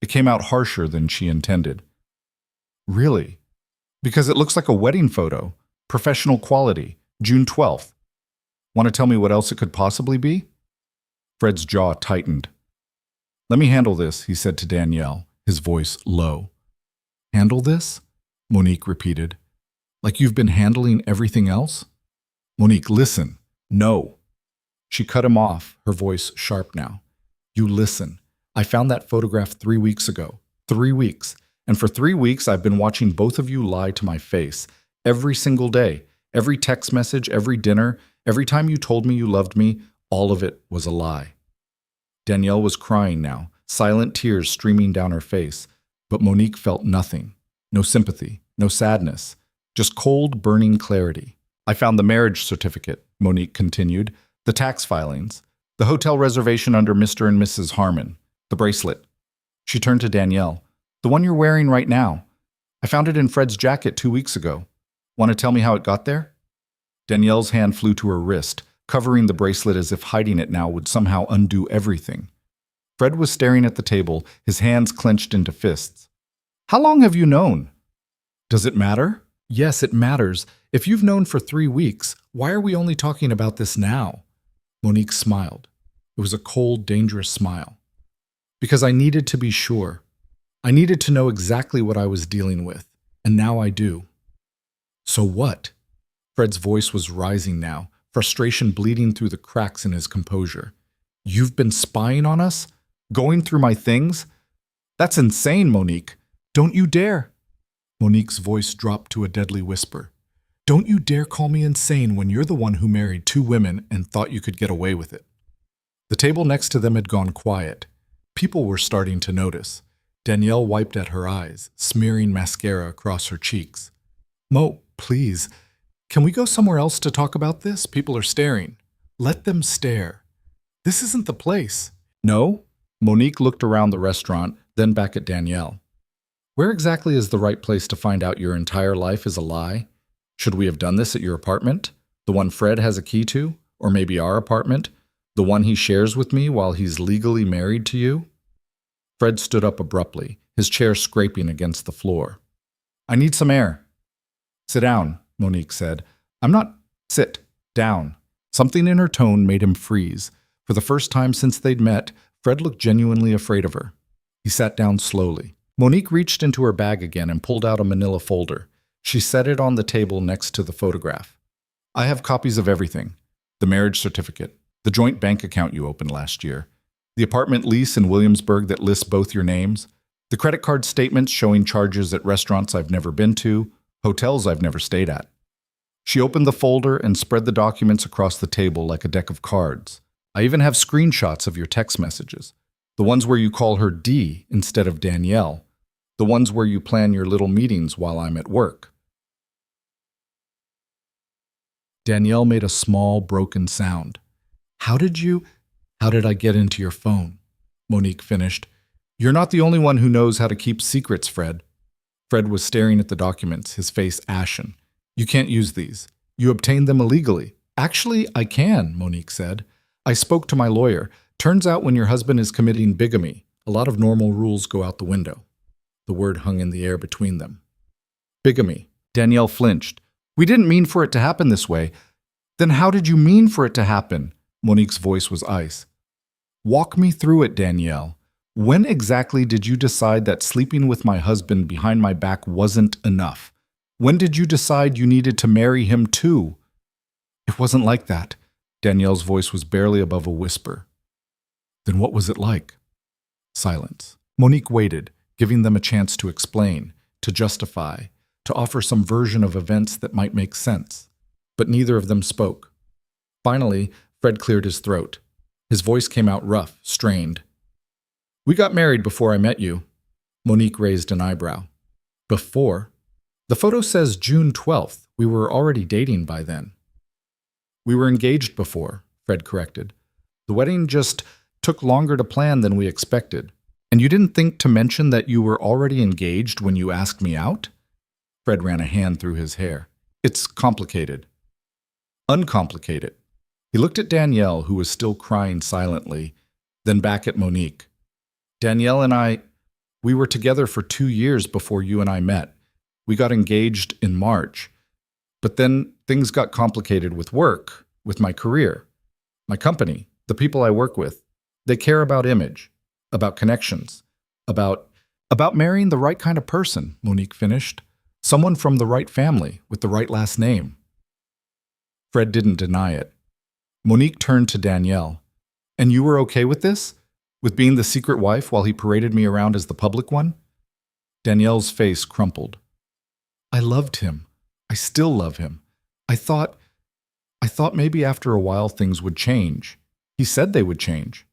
It came out harsher than she intended. "Really? Because it looks like a wedding photo. Professional quality. June 12th. Want to tell me what else it could possibly be?" Fred's jaw tightened. "Let me handle this," he said to Danielle, his voice low. "Handle this?" Monique repeated. "Like you've been handling everything else?" "Monique, listen." "No." She cut him off, her voice sharp now. "You listen. I found that photograph 3 weeks ago. 3 weeks. And for 3 weeks, I've been watching both of you lie to my face. Every single day. Every text message, every dinner, every time you told me you loved me, All of it was a lie. Danielle was crying now, silent tears streaming down her face, but Monique felt nothing. No sympathy, no sadness, just cold, burning clarity. I found the marriage certificate, Monique continued, the tax filings, the hotel reservation under Mr. and Mrs. Harmon, the bracelet. She turned to Danielle. The one you're wearing right now. I found it in Fred's jacket 2 weeks ago. Want to tell me how it got there? Danielle's hand flew to her wrist, covering the bracelet as if hiding it now would somehow undo everything. Fred was staring at the table, his hands clenched into fists. How long have you known? Does it matter? Yes, it matters. If you've known for 3 weeks, why are we only talking about this now? Monique smiled. It was a cold, dangerous smile. Because I needed to be sure. I needed to know exactly what I was dealing with, and now I do. So what? Fred's voice was rising now, frustration bleeding through the cracks in his composure. You've been spying on us? Going through my things? That's insane, Monique. Don't you dare. Monique's voice dropped to a deadly whisper. Don't you dare call me insane when you're the one who married 2 women and thought you could get away with it. The table next to them had gone quiet. People were starting to notice. Danielle wiped at her eyes, smearing mascara across her cheeks. Mo, please, can we go somewhere else to talk about this? People are staring. Let them stare. This isn't the place. No? Monique looked around the restaurant, then back at Danielle. Where exactly is the right place to find out your entire life is a lie? Should we have done this at your apartment? The one Fred has a key to? Or maybe our apartment? The one he shares with me while he's legally married to you? Fred stood up abruptly, his chair scraping against the floor. I need some air. Sit down, Monique said. I'm not... Sit. Down. Something in her tone made him freeze. For the first time since they'd met, Fred looked genuinely afraid of her. He sat down slowly. Monique reached into her bag again and pulled out a manila folder. She set it on the table next to the photograph. I have copies of everything. The marriage certificate, the joint bank account you opened last year, the apartment lease in Williamsburg that lists both your names, the credit card statements showing charges at restaurants I've never been to, hotels I've never stayed at. She opened the folder and spread the documents across the table like a deck of cards. I even have screenshots of your text messages, the ones where you call her Dee instead of Danielle, the ones where you plan your little meetings while I'm at work. Danielle made a small, broken sound. How did I get into your phone? Monique finished. You're not the only one who knows how to keep secrets, Fred. Fred was staring at the documents, his face ashen. You can't use these. You obtained them illegally. Actually, I can, Monique said. I spoke to my lawyer. Turns out when your husband is committing bigamy, a lot of normal rules go out the window. The word hung in the air between them. Bigamy. Danielle flinched. We didn't mean for it to happen this way. Then how did you mean for it to happen? Monique's voice was ice. Walk me through it, Danielle. When exactly did you decide that sleeping with my husband behind my back wasn't enough? When did you decide you needed to marry him too? It wasn't like that. Danielle's voice was barely above a whisper. Then what was it like? Silence. Monique waited, giving them a chance to explain, to justify, to offer some version of events that might make sense. But neither of them spoke. Finally, Fred cleared his throat. His voice came out rough, strained. We got married before I met you. Monique raised an eyebrow. Before? The photo says June 12th. We were already dating by then. We were engaged before, Fred corrected. The wedding just took longer to plan than we expected. And you didn't think to mention that you were already engaged when you asked me out? Fred ran a hand through his hair. It's complicated. Uncomplicated. He looked at Danielle, who was still crying silently, then back at Monique. Danielle and we were together for 2 years before you and I met. We got engaged in March. But then things got complicated with work, with my career, my company, the people I work with. They care about image, about connections, about marrying the right kind of person, Monique finished. Someone from the right family, with the right last name. Fred didn't deny it. Monique turned to Danielle. And you were okay with this? With being the secret wife while he paraded me around as the public one? Danielle's face crumpled. I loved him. I still love him. I thought maybe after a while things would change. He said they would change.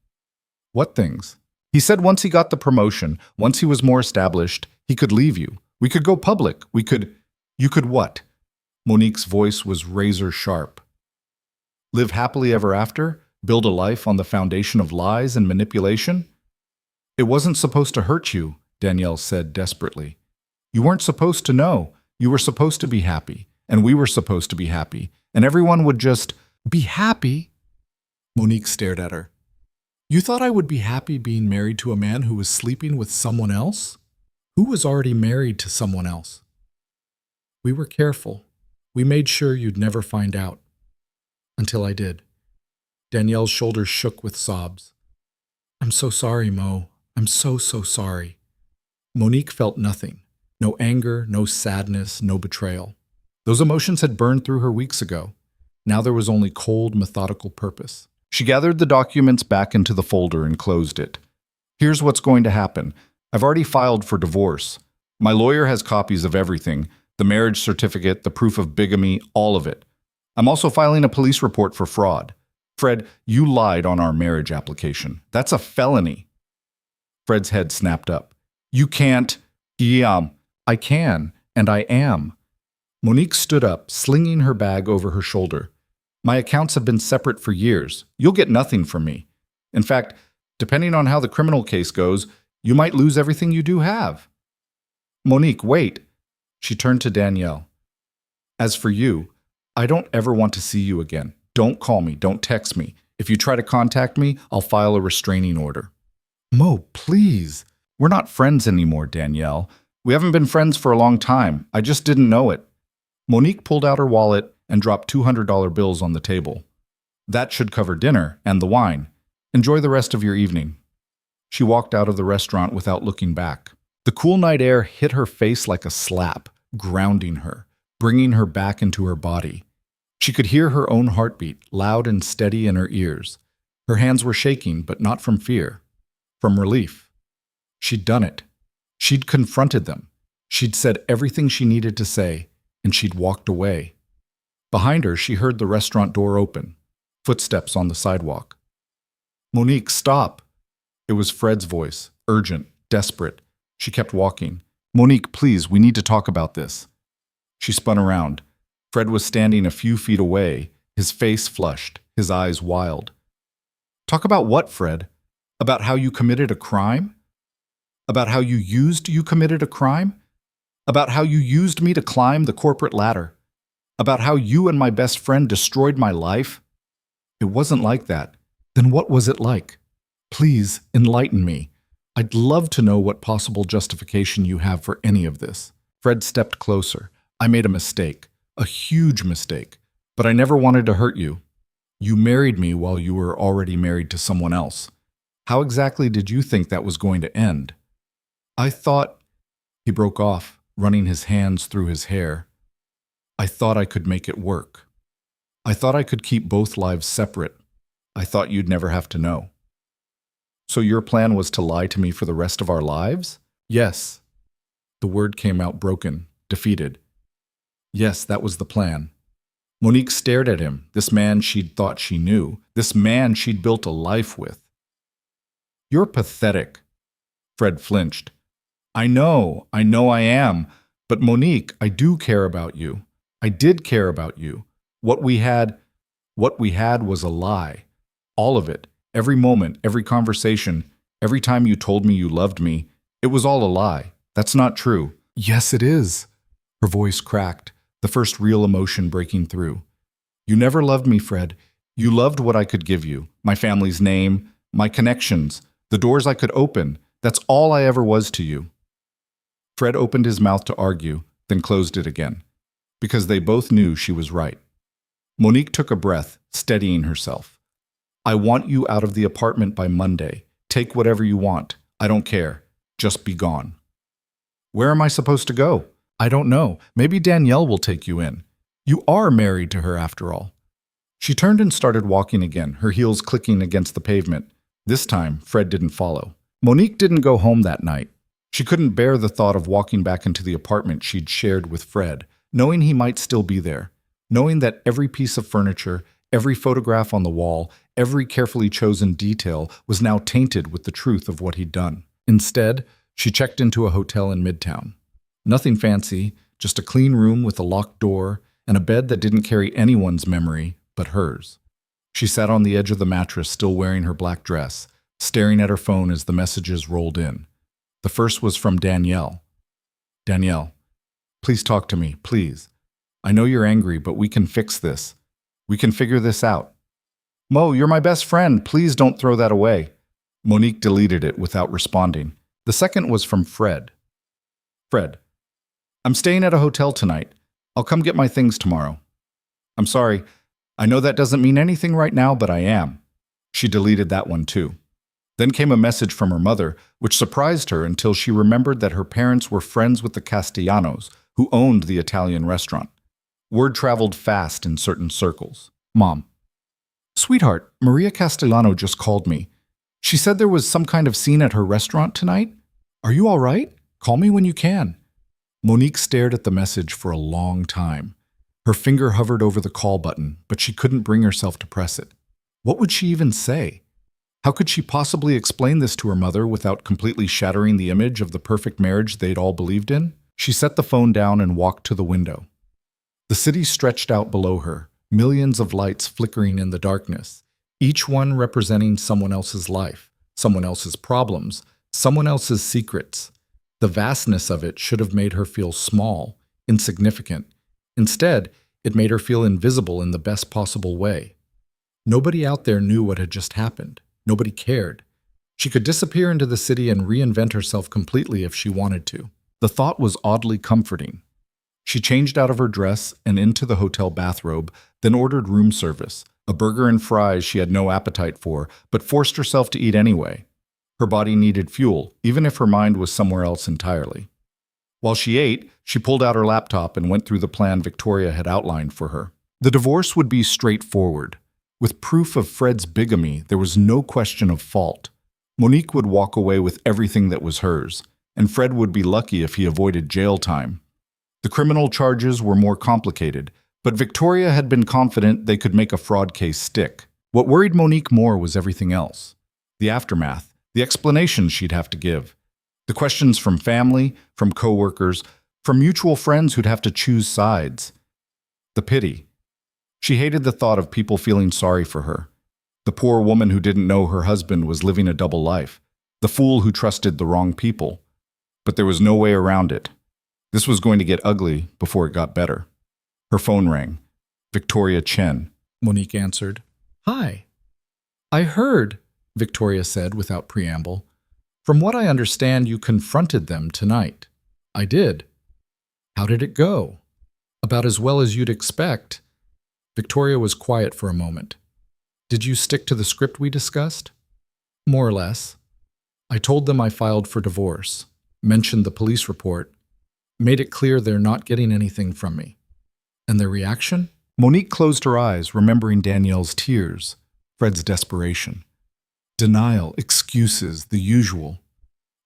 What things? He said once he got the promotion, once he was more established, he could leave you. We could go public. You could what? Monique's voice was razor sharp. Live happily ever after? Build a life on the foundation of lies and manipulation? It wasn't supposed to hurt you, Danielle said desperately. You weren't supposed to know. You were supposed to be happy, and we were supposed to be happy, and everyone would just be happy. Monique stared at her. You thought I would be happy being married to a man who was sleeping with someone else? Who was already married to someone else? We were careful. We made sure you'd never find out. Until I did. Danielle's shoulders shook with sobs. I'm so sorry, Mo. I'm so sorry. Monique felt nothing. No anger, no sadness, no betrayal. Those emotions had burned through her weeks ago. Now there was only cold, methodical purpose. She gathered the documents back into the folder and closed it. Here's what's going to happen. I've already filed for divorce. My lawyer has copies of everything, the marriage certificate, the proof of bigamy, all of it. I'm also filing a police report for fraud. Fred, you lied on our marriage application. That's a felony. Fred's head snapped up. You can't. I can, and I am. Monique stood up, slinging her bag over her shoulder. My accounts have been separate for years. You'll get nothing from me. In fact, depending on how the criminal case goes, you might lose everything you do have. Monique, wait. She turned to Danielle. As for you, I don't ever want to see you again. Don't call me. Don't text me. If you try to contact me, I'll file a restraining order. Mo, please. We're not friends anymore, Danielle. We haven't been friends for a long time. I just didn't know it. Monique pulled out her wallet and dropped $200 bills on the table. That should cover dinner and the wine. Enjoy the rest of your evening. She walked out of the restaurant without looking back. The cool night air hit her face like a slap, grounding her, bringing her back into her body. She could hear her own heartbeat, loud and steady in her ears. Her hands were shaking, but not from fear, from relief. She'd done it. She'd confronted them. She'd said everything she needed to say, and she'd walked away. Behind her, she heard the restaurant door open, footsteps on the sidewalk. Monique, stop! It was Fred's voice, urgent, desperate. She kept walking. Monique, please, we need to talk about this. She spun around. Fred was standing a few feet away, his face flushed, his eyes wild. Talk about what, Fred? About how you committed a crime? About how you committed a crime? About how you used me to climb the corporate ladder? About how you and my best friend destroyed my life? It wasn't like that. Then what was it like? Please, enlighten me. I'd love to know what possible justification you have for any of this. Fred stepped closer. I made a mistake. A huge mistake. But I never wanted to hurt you. You married me while you were already married to someone else. How exactly did you think that was going to end? I thought... He broke off, running his hands through his hair. I thought I could make it work. I thought I could keep both lives separate. I thought you'd never have to know. So your plan was to lie to me for the rest of our lives? Yes. The word came out broken, defeated. Yes, that was the plan. Monique stared at him, this man she'd thought she knew, this man she'd built a life with. You're pathetic. Fred flinched. I know I am. But Monique, I do care about you. I did care about you. What we had was a lie. All of it. Every moment, every conversation, every time you told me you loved me, it was all a lie. That's not true. Yes, it is. Her voice cracked, the first real emotion breaking through. You never loved me, Fred. You loved what I could give you. My family's name, my connections, the doors I could open. That's all I ever was to you. Fred opened his mouth to argue, then closed it again, because they both knew she was right. Monique took a breath, steadying herself. I want you out of the apartment by Monday. Take whatever you want. I don't care. Just be gone. Where am I supposed to go? I don't know. Maybe Danielle will take you in. You are married to her after all. She turned and started walking again, her heels clicking against the pavement. This time, Fred didn't follow. Monique didn't go home that night. She couldn't bear the thought of walking back into the apartment she'd shared with Fred, knowing he might still be there, knowing that every piece of furniture, Every photograph on the wall, every carefully chosen detail was now tainted with the truth of what he'd done. Instead, she checked into a hotel in Midtown. Nothing fancy, just a clean room with a locked door and a bed that didn't carry anyone's memory but hers. She sat on the edge of the mattress, still wearing her black dress, staring at her phone as the messages rolled in. The first was from Danielle. Danielle, please talk to me, please. I know you're angry, but we can fix this. We can figure this out. Mo, you're my best friend. Please don't throw that away. Monique deleted it without responding. The second was from Fred. Fred, I'm staying at a hotel tonight. I'll come get my things tomorrow. I'm sorry. I know that doesn't mean anything right now, but I am. She deleted that one too. Then came a message from her mother, which surprised her until she remembered that her parents were friends with the Castellanos, who owned the Italian restaurant. Word traveled fast in certain circles. Mom. Sweetheart, Maria Castellano just called me. She said there was some kind of scene at her restaurant tonight. Are you all right? Call me when you can. Monique stared at the message for a long time. Her finger hovered over the call button, but she couldn't bring herself to press it. What would she even say? How could she possibly explain this to her mother without completely shattering the image of the perfect marriage they'd all believed in? She set the phone down and walked to the window. The city stretched out below her, millions of lights flickering in the darkness, each one representing someone else's life, someone else's problems, someone else's secrets. The vastness of it should have made her feel small, insignificant. Instead, it made her feel invisible in the best possible way. Nobody out there knew what had just happened. Nobody cared. She could disappear into the city and reinvent herself completely if she wanted to. The thought was oddly comforting. She changed out of her dress and into the hotel bathrobe, then ordered room service, a burger and fries she had no appetite for, but forced herself to eat anyway. Her body needed fuel, even if her mind was somewhere else entirely. While she ate, she pulled out her laptop and went through the plan Victoria had outlined for her. The divorce would be straightforward. With proof of Fred's bigamy, there was no question of fault. Monique would walk away with everything that was hers, and Fred would be lucky if he avoided jail time. The criminal charges were more complicated, but Victoria had been confident they could make a fraud case stick. What worried Monique more was everything else. The aftermath, the explanations she'd have to give. The questions from family, from coworkers, from mutual friends who'd have to choose sides. The pity. She hated the thought of people feeling sorry for her. The poor woman who didn't know her husband was living a double life. The fool who trusted the wrong people. But there was no way around it. This was going to get ugly before it got better. Her phone rang. Victoria Chen. Monique answered. Hi. I heard, Victoria said without preamble. From what I understand, you confronted them tonight. I did. How did it go? About as well as you'd expect. Victoria was quiet for a moment. Did you stick to the script we discussed? More or less. I told them I filed for divorce, mentioned the police report, made it clear they're not getting anything from me. And their reaction? Monique closed her eyes, remembering Danielle's tears, Fred's desperation. Denial, excuses, the usual.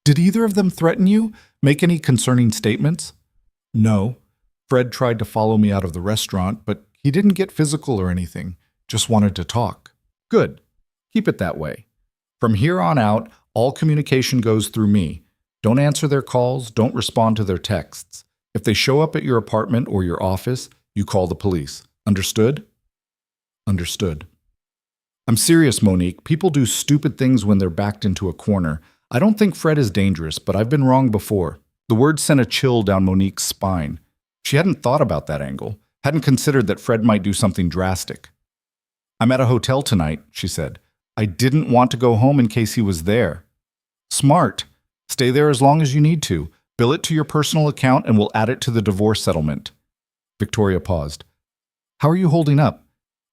Did either of them threaten you? Make any concerning statements? No. Fred tried to follow me out of the restaurant, but he didn't get physical or anything, just wanted to talk. Good. Keep it that way. From here on out, all communication goes through me. Don't answer their calls, don't respond to their texts. If they show up at your apartment or your office, you call the police. Understood? Understood. I'm serious, Monique. People do stupid things when they're backed into a corner. I don't think Fred is dangerous, but I've been wrong before. The word sent a chill down Monique's spine. She hadn't thought about that angle, hadn't considered that Fred might do something drastic. I'm at a hotel tonight, she said. I didn't want to go home in case he was there. Smart. Stay there as long as you need to. Bill it to your personal account and we'll add it to the divorce settlement. Victoria paused. How are you holding up?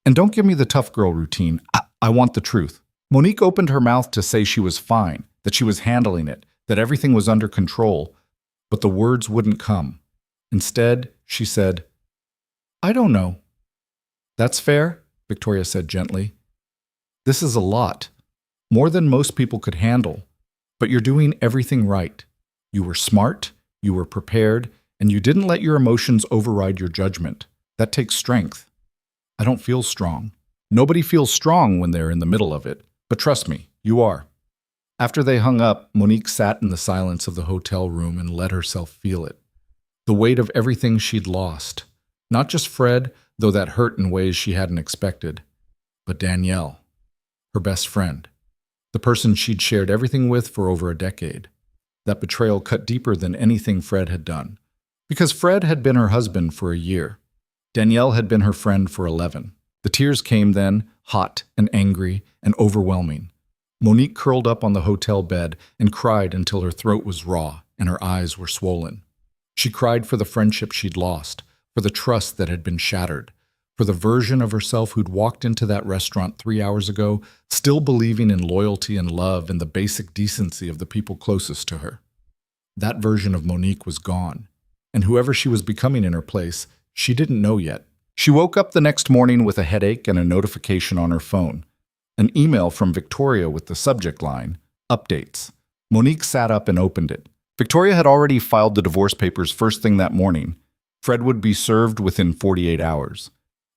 And don't give me the tough girl routine. I want the truth. Monique opened her mouth to say she was fine, that she was handling it, that everything was under control, but the words wouldn't come. Instead, she said, I don't know. That's fair, Victoria said gently. This is a lot, more than most people could handle, but you're doing everything right. You were smart, you were prepared, and you didn't let your emotions override your judgment. That takes strength. I don't feel strong. Nobody feels strong when they're in the middle of it, but trust me, you are. After they hung up, Monique sat in the silence of the hotel room and let herself feel it. The weight of everything she'd lost. Not just Fred, though that hurt in ways she hadn't expected, but Danielle, her best friend, the person she'd shared everything with for over a decade. That betrayal cut deeper than anything Fred had done. Because Fred had been her husband for a year. Danielle had been her friend for 11. The tears came then, hot and angry and overwhelming. Monique curled up on the hotel bed and cried until her throat was raw and her eyes were swollen. She cried for the friendship she'd lost, for the trust that had been shattered, for the version of herself who'd walked into that restaurant 3 hours ago, still believing in loyalty and love and the basic decency of the people closest to her. That version of Monique was gone, and whoever she was becoming in her place, she didn't know yet. She woke up the next morning with a headache and a notification on her phone. An email from Victoria with the subject line, "Updates." Monique sat up and opened it. Victoria had already filed the divorce papers first thing that morning. Fred would be served within 48 hours.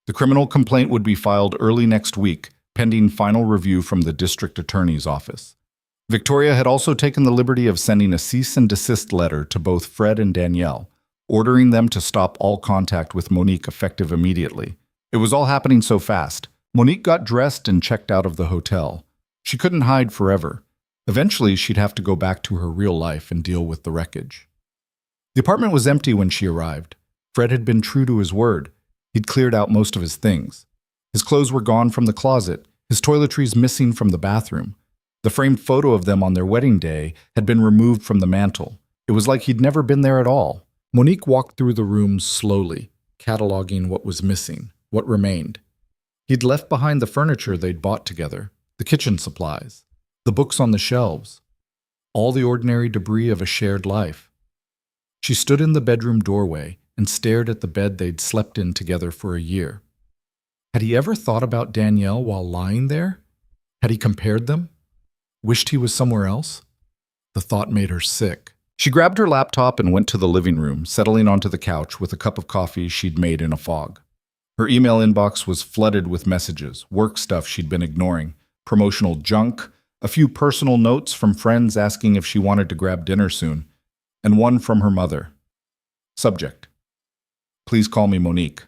The criminal complaint would be filed early next week, pending final review from the district attorney's office. Victoria had also taken the liberty of sending a cease and desist letter to both Fred and Danielle, ordering them to stop all contact with Monique effective immediately. It was all happening so fast. Monique got dressed and checked out of the hotel. She couldn't hide forever. Eventually, she'd have to go back to her real life and deal with the wreckage. The apartment was empty when she arrived. Fred had been true to his word. He'd cleared out most of his things. His clothes were gone from the closet, his toiletries missing from the bathroom. The framed photo of them on their wedding day had been removed from the mantel. It was like he'd never been there at all. Monique walked through the rooms slowly, cataloging what was missing, what remained. He'd left behind the furniture they'd bought together, the kitchen supplies, the books on the shelves, all the ordinary debris of a shared life. She stood in the bedroom doorway and stared at the bed they'd slept in together for a year. Had he ever thought about Danielle while lying there? Had he compared them? Wished he was somewhere else? The thought made her sick. She grabbed her laptop and went to the living room, settling onto the couch with a cup of coffee she'd made in a fog. Her email inbox was flooded with messages, work stuff she'd been ignoring, promotional junk, a few personal notes from friends asking if she wanted to grab dinner soon, and one from her mother. Subject: "Please call me Monique."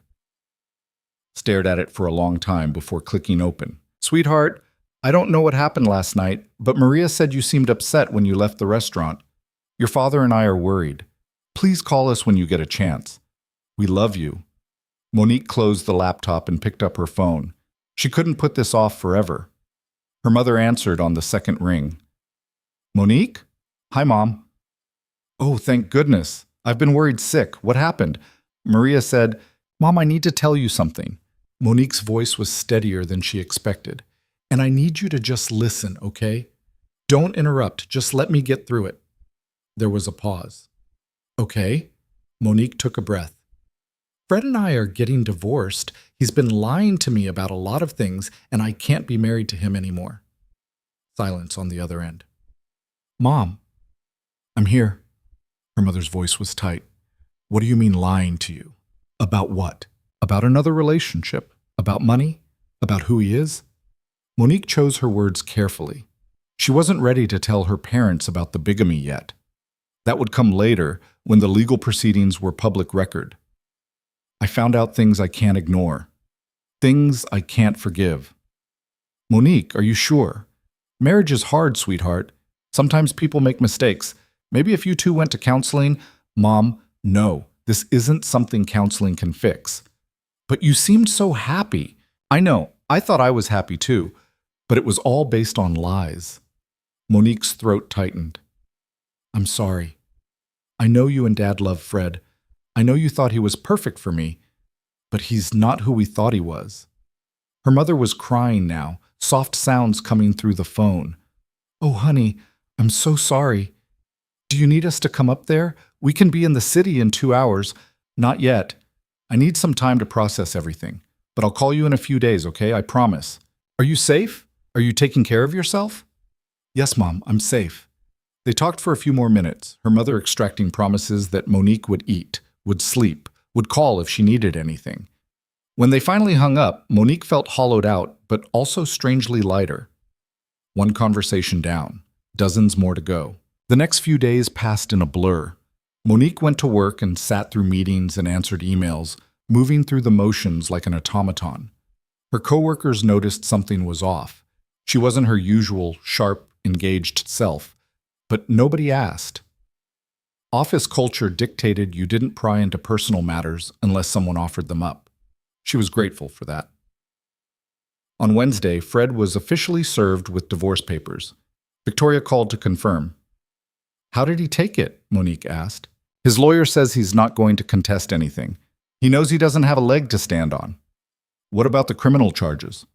Stared at it for a long time before clicking open. "Sweetheart, I don't know what happened last night, but Maria said you seemed upset when you left the restaurant. Your father and I are worried. Please call us when you get a chance. We love you." Monique closed the laptop and picked up her phone. She couldn't put this off forever. Her mother answered on the second ring. "Monique? Hi, Mom." "Oh, thank goodness. I've been worried sick. What happened?" Maria said, "Mom, I need to tell you something." Monique's voice was steadier than she expected. "And I need you to just listen, okay? Don't interrupt. Just let me get through it." There was a pause. "Okay." Monique took a breath. "Fred and I are getting divorced. He's been lying to me about a lot of things, and I can't be married to him anymore." Silence on the other end. "Mom, I'm here." Her mother's voice was tight. "What do you mean lying to you? About what? About another relationship? About money? About who he is?" Monique chose her words carefully. She wasn't ready to tell her parents about the bigamy yet. That would come later, when the legal proceedings were public record. "I found out things I can't ignore. Things I can't forgive." "Monique, are you sure? Marriage is hard, sweetheart. Sometimes people make mistakes. Maybe if you two went to counseling..." "Mom, no, this isn't something counseling can fix." "But you seemed so happy." "I know, I thought I was happy too, but it was all based on lies." Monique's throat tightened. "I'm sorry. I know you and Dad love Fred. I know you thought he was perfect for me, but he's not who we thought he was." Her mother was crying now, soft sounds coming through the phone. "Oh, honey, I'm so sorry. Do you need us to come up there? We can be in the city in 2 hours." "Not yet. I need some time to process everything, but I'll call you in a few days, okay? I promise." "Are you safe? Are you taking care of yourself?" "Yes, Mom, I'm safe." They talked for a few more minutes, her mother extracting promises that Monique would eat, would sleep, would call if she needed anything. When they finally hung up, Monique felt hollowed out, but also strangely lighter. One conversation down, dozens more to go. The next few days passed in a blur. Monique went to work and sat through meetings and answered emails, moving through the motions like an automaton. Her coworkers noticed something was off. She wasn't her usual, sharp, engaged self, but nobody asked. Office culture dictated you didn't pry into personal matters unless someone offered them up. She was grateful for that. On Wednesday, Fred was officially served with divorce papers. Victoria called to confirm. "How did he take it?" Monique asked. "His lawyer says he's not going to contest anything. He knows he doesn't have a leg to stand on." "What about the criminal charges?"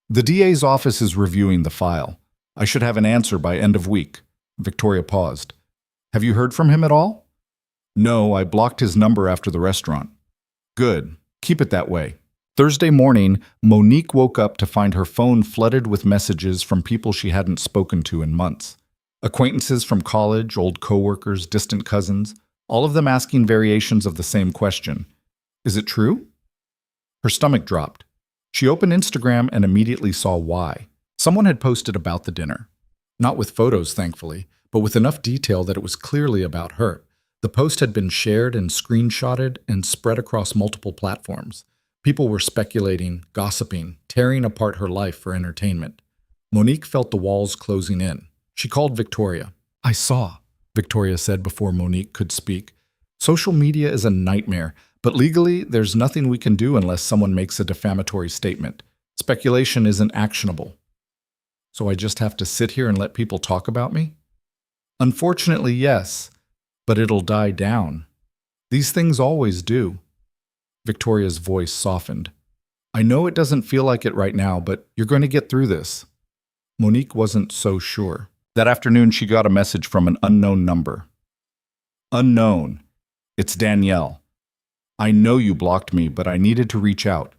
"The DA's office is reviewing the file. I should have an answer by end of week." Victoria paused. "Have you heard from him at all?" "No, I blocked his number after the restaurant." "Good. Keep it that way." Thursday morning, Monique woke up to find her phone flooded with messages from people she hadn't spoken to in months. Acquaintances from college, old coworkers, distant cousins, all of them asking variations of the same question. Is it true? Her stomach dropped. She opened Instagram and immediately saw why. Someone had posted about the dinner. Not with photos, thankfully, but with enough detail that it was clearly about her. The post had been shared and screenshotted and spread across multiple platforms. People were speculating, gossiping, tearing apart her life for entertainment. Monique felt the walls closing in. She called Victoria. "I saw," Victoria said before Monique could speak. "Social media is a nightmare, but legally there's nothing we can do unless someone makes a defamatory statement. Speculation isn't actionable. So I just have to sit here and let people talk about me?" "Unfortunately, yes, but it'll die down. These things always do." Victoria's voice softened. "I know it doesn't feel like it right now, but you're going to get through this." Monique wasn't so sure. That afternoon, she got a message from an unknown number. "Unknown. It's Danielle. I know you blocked me, but I needed to reach out.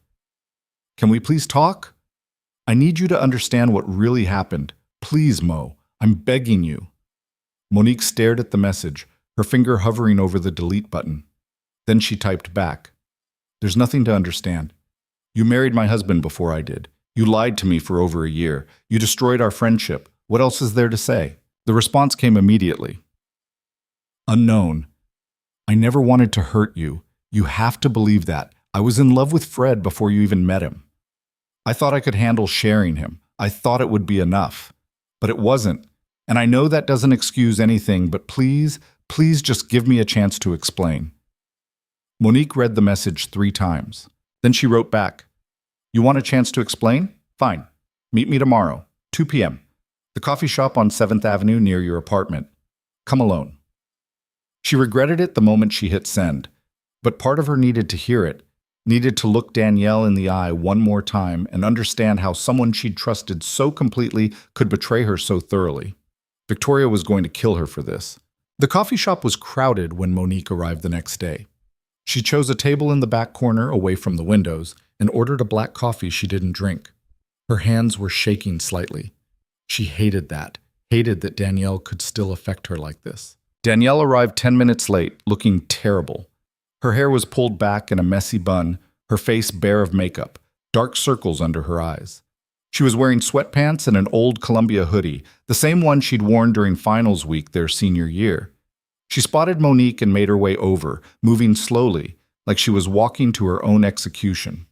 Can we please talk? I need you to understand what really happened. Please, Mo. I'm begging you." Monique stared at the message, her finger hovering over the delete button. Then she typed back. "There's nothing to understand. You married my husband before I did. You lied to me for over a year. You destroyed our friendship. What else is there to say?" The response came immediately. "Unknown. I never wanted to hurt you. You have to believe that. I was in love with Fred before you even met him. I thought I could handle sharing him. I thought it would be enough. But it wasn't. And I know that doesn't excuse anything, but please, please just give me a chance to explain." Monique read the message 3 times. Then she wrote back, "You want a chance to explain? Fine. Meet me tomorrow, 2 p.m. The coffee shop on 7th Avenue near your apartment. Come alone." She regretted it the moment she hit send, but part of her needed to hear it, needed to look Danielle in the eye one more time and understand how someone she'd trusted so completely could betray her so thoroughly. Victoria was going to kill her for this. The coffee shop was crowded when Monique arrived the next day. She chose a table in the back corner away from the windows and ordered a black coffee she didn't drink. Her hands were shaking slightly. She hated that Danielle could still affect her like this. Danielle arrived 10 minutes late, looking terrible. Her hair was pulled back in a messy bun, her face bare of makeup, dark circles under her eyes. She was wearing sweatpants and an old Columbia hoodie, the same one she'd worn during finals week their senior year. She spotted Monique and made her way over, moving slowly, like she was walking to her own execution.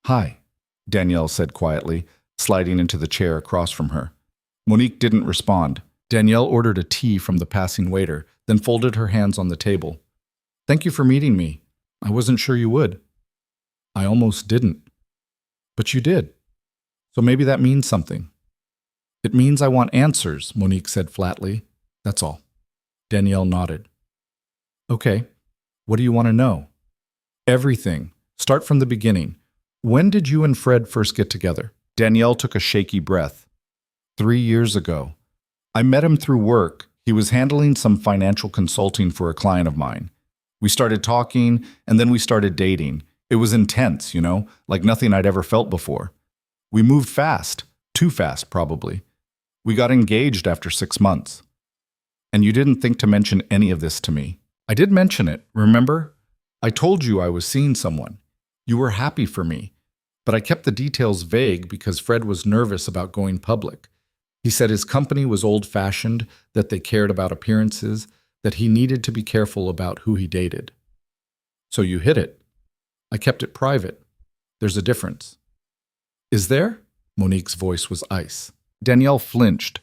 "Hi," Danielle said quietly, sliding into the chair across from her. Monique didn't respond. Danielle ordered a tea from the passing waiter, then folded her hands on the table. "Thank you for meeting me. I wasn't sure you would." "I almost didn't." "But you did. So maybe that means something." "It means I want answers," Monique said flatly. "That's all." Danielle nodded. "Okay, what do you want to know?" "Everything. Start from the beginning. When did you and Fred first get together?" Danielle took a shaky breath. 3 years ago. I met him through work. He was handling some financial consulting for a client of mine. We started talking, and then we started dating. It was intense, like nothing I'd ever felt before. We moved fast. Too fast, probably. We got engaged after 6 months. And you didn't think to mention any of this to me. I did mention it, remember? I told you I was seeing someone. You were happy for me. But I kept the details vague because Fred was nervous about going public. He said his company was old-fashioned, that they cared about appearances, that he needed to be careful about who he dated. So you hid it. I kept it private. There's a difference. Is there? Monique's voice was ice. Danielle flinched.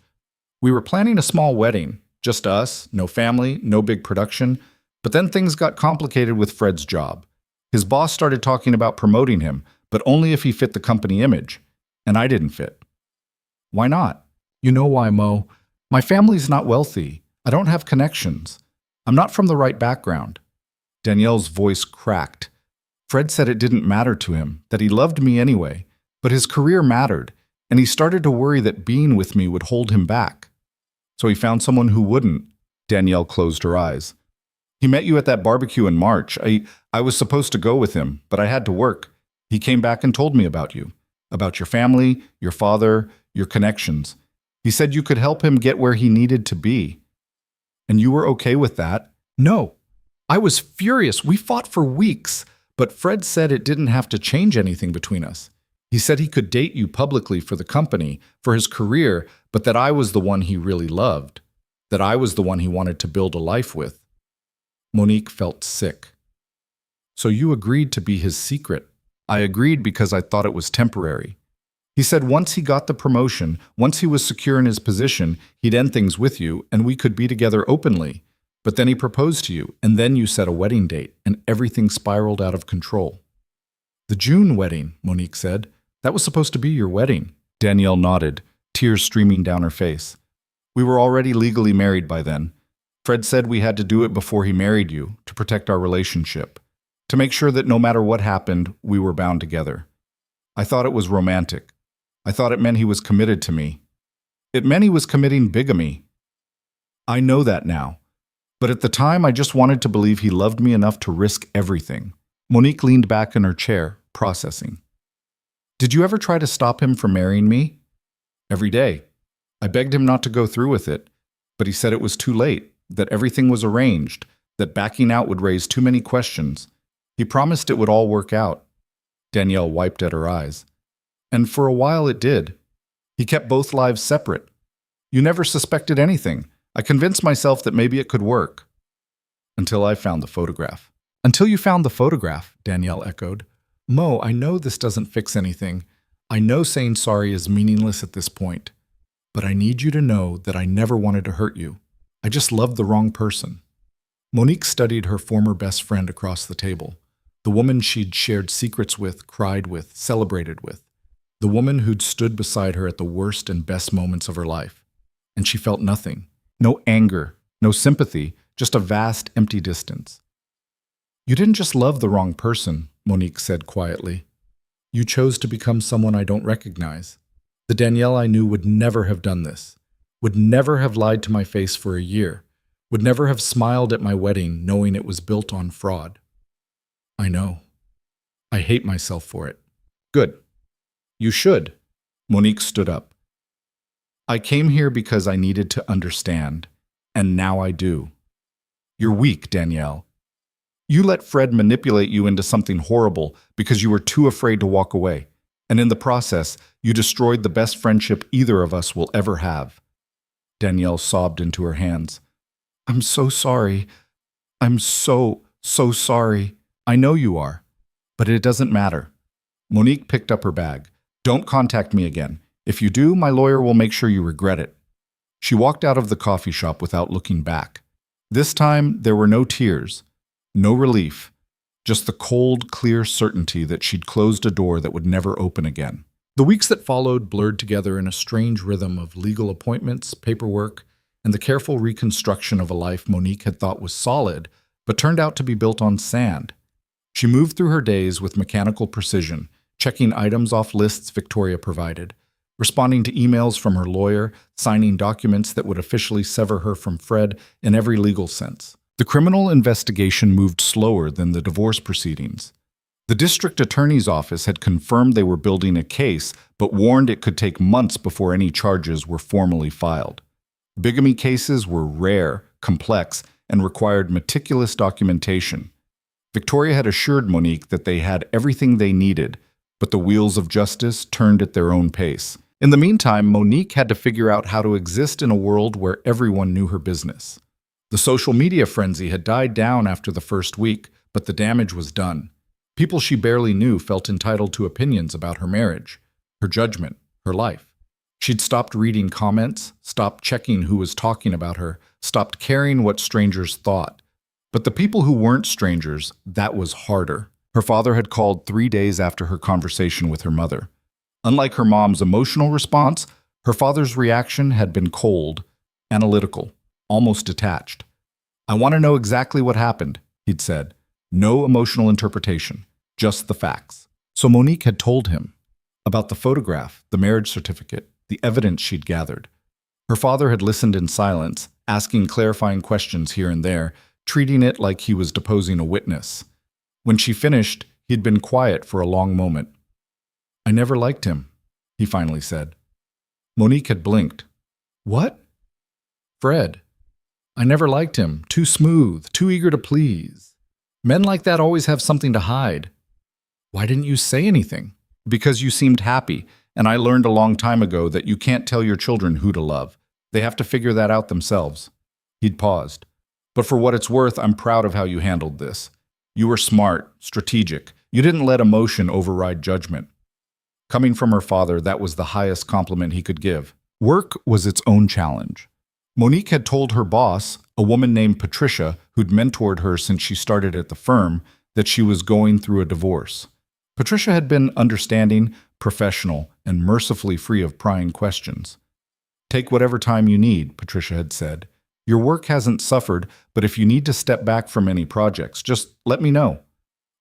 We were planning a small wedding, just us, no family, no big production, but then things got complicated with Fred's job. His boss started talking about promoting him, but only if he fit the company image, and I didn't fit. Why not? You know why, Mo. My family's not wealthy. I don't have connections. I'm not from the right background. Danielle's voice cracked. Fred said it didn't matter to him, that he loved me anyway, but his career mattered, and he started to worry that being with me would hold him back. So he found someone who wouldn't. Danielle closed her eyes. He met you at that barbecue in March. I was supposed to go with him, but I had to work. He came back and told me about you, about your family, your father, your connections. He said you could help him get where he needed to be. And you were okay with that? No. I was furious. We fought for weeks, but Fred said it didn't have to change anything between us. He said he could date you publicly for the company, for his career, but that I was the one he really loved, that I was the one he wanted to build a life with. Monique felt sick. So you agreed to be his secret. I agreed because I thought it was temporary. He said once he got the promotion, once he was secure in his position, he'd end things with you and we could be together openly. But then he proposed to you, and then you set a wedding date, and everything spiraled out of control. The June wedding, Monique said. That was supposed to be your wedding. Danielle nodded, tears streaming down her face. We were already legally married by then. Fred said we had to do it before he married you, to protect our relationship, to make sure that no matter what happened, we were bound together. I thought it was romantic. I thought it meant he was committed to me. It meant he was committing bigamy. I know that now. But at the time, I just wanted to believe he loved me enough to risk everything. Monique leaned back in her chair, processing. Did you ever try to stop him from marrying me? Every day. I begged him not to go through with it, but he said it was too late, that everything was arranged, that backing out would raise too many questions. He promised it would all work out. Danielle wiped at her eyes. And for a while it did. He kept both lives separate. You never suspected anything. I convinced myself that maybe it could work. Until I found the photograph. Until you found the photograph, Danielle echoed. Mo, I know this doesn't fix anything. I know saying sorry is meaningless at this point. But I need you to know that I never wanted to hurt you. I just loved the wrong person. Monique studied her former best friend across the table. The woman she'd shared secrets with, cried with, celebrated with. The woman who'd stood beside her at the worst and best moments of her life. And she felt nothing. No anger, no sympathy, just a vast, empty distance. You didn't just love the wrong person, Monique said quietly. You chose to become someone I don't recognize. The Danielle I knew would never have done this, would never have lied to my face for a year, would never have smiled at my wedding knowing it was built on fraud. I know. I hate myself for it. Good. You should. Monique stood up. I came here because I needed to understand, and now I do. You're weak, Danielle. You let Fred manipulate you into something horrible because you were too afraid to walk away, and in the process, you destroyed the best friendship either of us will ever have. Danielle sobbed into her hands. I'm so sorry. I'm so sorry. I know you are, but it doesn't matter. Monique picked up her bag. Don't contact me again. If you do, my lawyer will make sure you regret it. She walked out of the coffee shop without looking back. This time, there were no tears, no relief, just the cold, clear certainty that she'd closed a door that would never open again. The weeks that followed blurred together in a strange rhythm of legal appointments, paperwork, and the careful reconstruction of a life Monique had thought was solid, but turned out to be built on sand. She moved through her days with mechanical precision, checking items off lists Victoria provided, responding to emails from her lawyer, signing documents that would officially sever her from Fred in every legal sense. The criminal investigation moved slower than the divorce proceedings. The district attorney's office had confirmed they were building a case, but warned it could take months before any charges were formally filed. Bigamy cases were rare, complex, and required meticulous documentation. Victoria had assured Monique that they had everything they needed, but the wheels of justice turned at their own pace. In the meantime, Monique had to figure out how to exist in a world where everyone knew her business. The social media frenzy had died down after the first week, but the damage was done. People she barely knew felt entitled to opinions about her marriage, her judgment, her life. She'd stopped reading comments, stopped checking who was talking about her, stopped caring what strangers thought. But the people who weren't strangers, that was harder. Her father had called 3 days after her conversation with her mother. Unlike her mom's emotional response, her father's reaction had been cold, analytical, almost detached. "I want to know exactly what happened," he'd said. "No emotional interpretation, just the facts." So Monique had told him about the photograph, the marriage certificate, the evidence she'd gathered. Her father had listened in silence, asking clarifying questions here and there, treating it like he was deposing a witness. When she finished, he'd been quiet for a long moment. "I never liked him," he finally said. Monique had blinked. "What?" "Fred. I never liked him. Too smooth, too eager to please. Men like that always have something to hide." "Why didn't you say anything?" "Because you seemed happy, and I learned a long time ago that you can't tell your children who to love. They have to figure that out themselves." He'd paused. "But for what it's worth, I'm proud of how you handled this. You were smart, strategic. You didn't let emotion override judgment." Coming from her father, that was the highest compliment he could give. Work was its own challenge. Monique had told her boss, a woman named Patricia, who'd mentored her since she started at the firm, that she was going through a divorce. Patricia had been understanding, professional, and mercifully free of prying questions. "Take whatever time you need," Patricia had said. "Your work hasn't suffered, but if you need to step back from any projects, just let me know."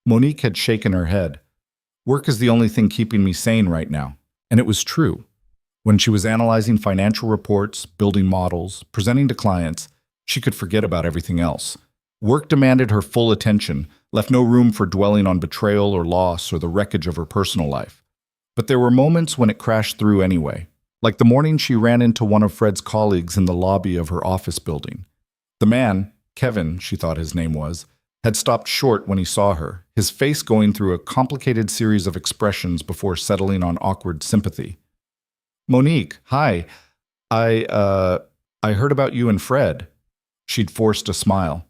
Monique had shaken her head. "Work is the only thing keeping me sane right now." And it was true. When she was analyzing financial reports, building models, presenting to clients, she could forget about everything else. Work demanded her full attention, left no room for dwelling on betrayal or loss or the wreckage of her personal life. But there were moments when it crashed through anyway, like the morning she ran into one of Fred's colleagues in the lobby of her office building. The man, Kevin, she thought his name was, had stopped short when he saw her, his face going through a complicated series of expressions before settling on awkward sympathy. "Monique, hi. I heard about you and Fred." She'd forced a smile.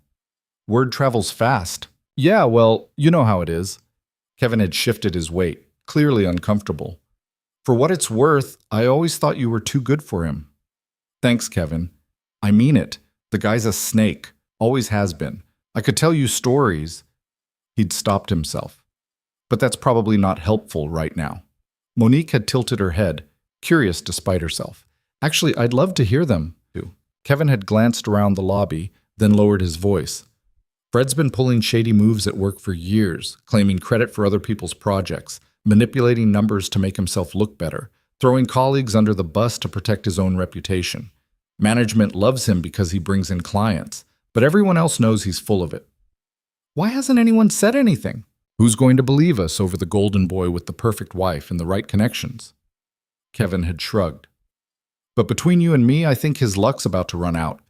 "Word travels fast." "Yeah, well, you know how it is." Kevin had shifted his weight, clearly uncomfortable. "For what it's worth, I always thought you were too good for him." "Thanks, Kevin. I mean it. The guy's a snake. Always has been. I could tell you stories." He'd stopped himself. "But that's probably not helpful right now." Monique had tilted her head, curious despite herself. "Actually, I'd love to hear them, too." Kevin had glanced around the lobby, then lowered his voice. "Fred's been pulling shady moves at work for years, claiming credit for other people's projects, manipulating numbers to make himself look better, throwing colleagues under the bus to protect his own reputation. Management loves him because he brings in clients, but everyone else knows he's full of it." "Why hasn't anyone said anything?" "Who's going to believe us over the golden boy with the perfect wife and the right connections?" Kevin had shrugged. "But between you and me, I think his luck's about to run out.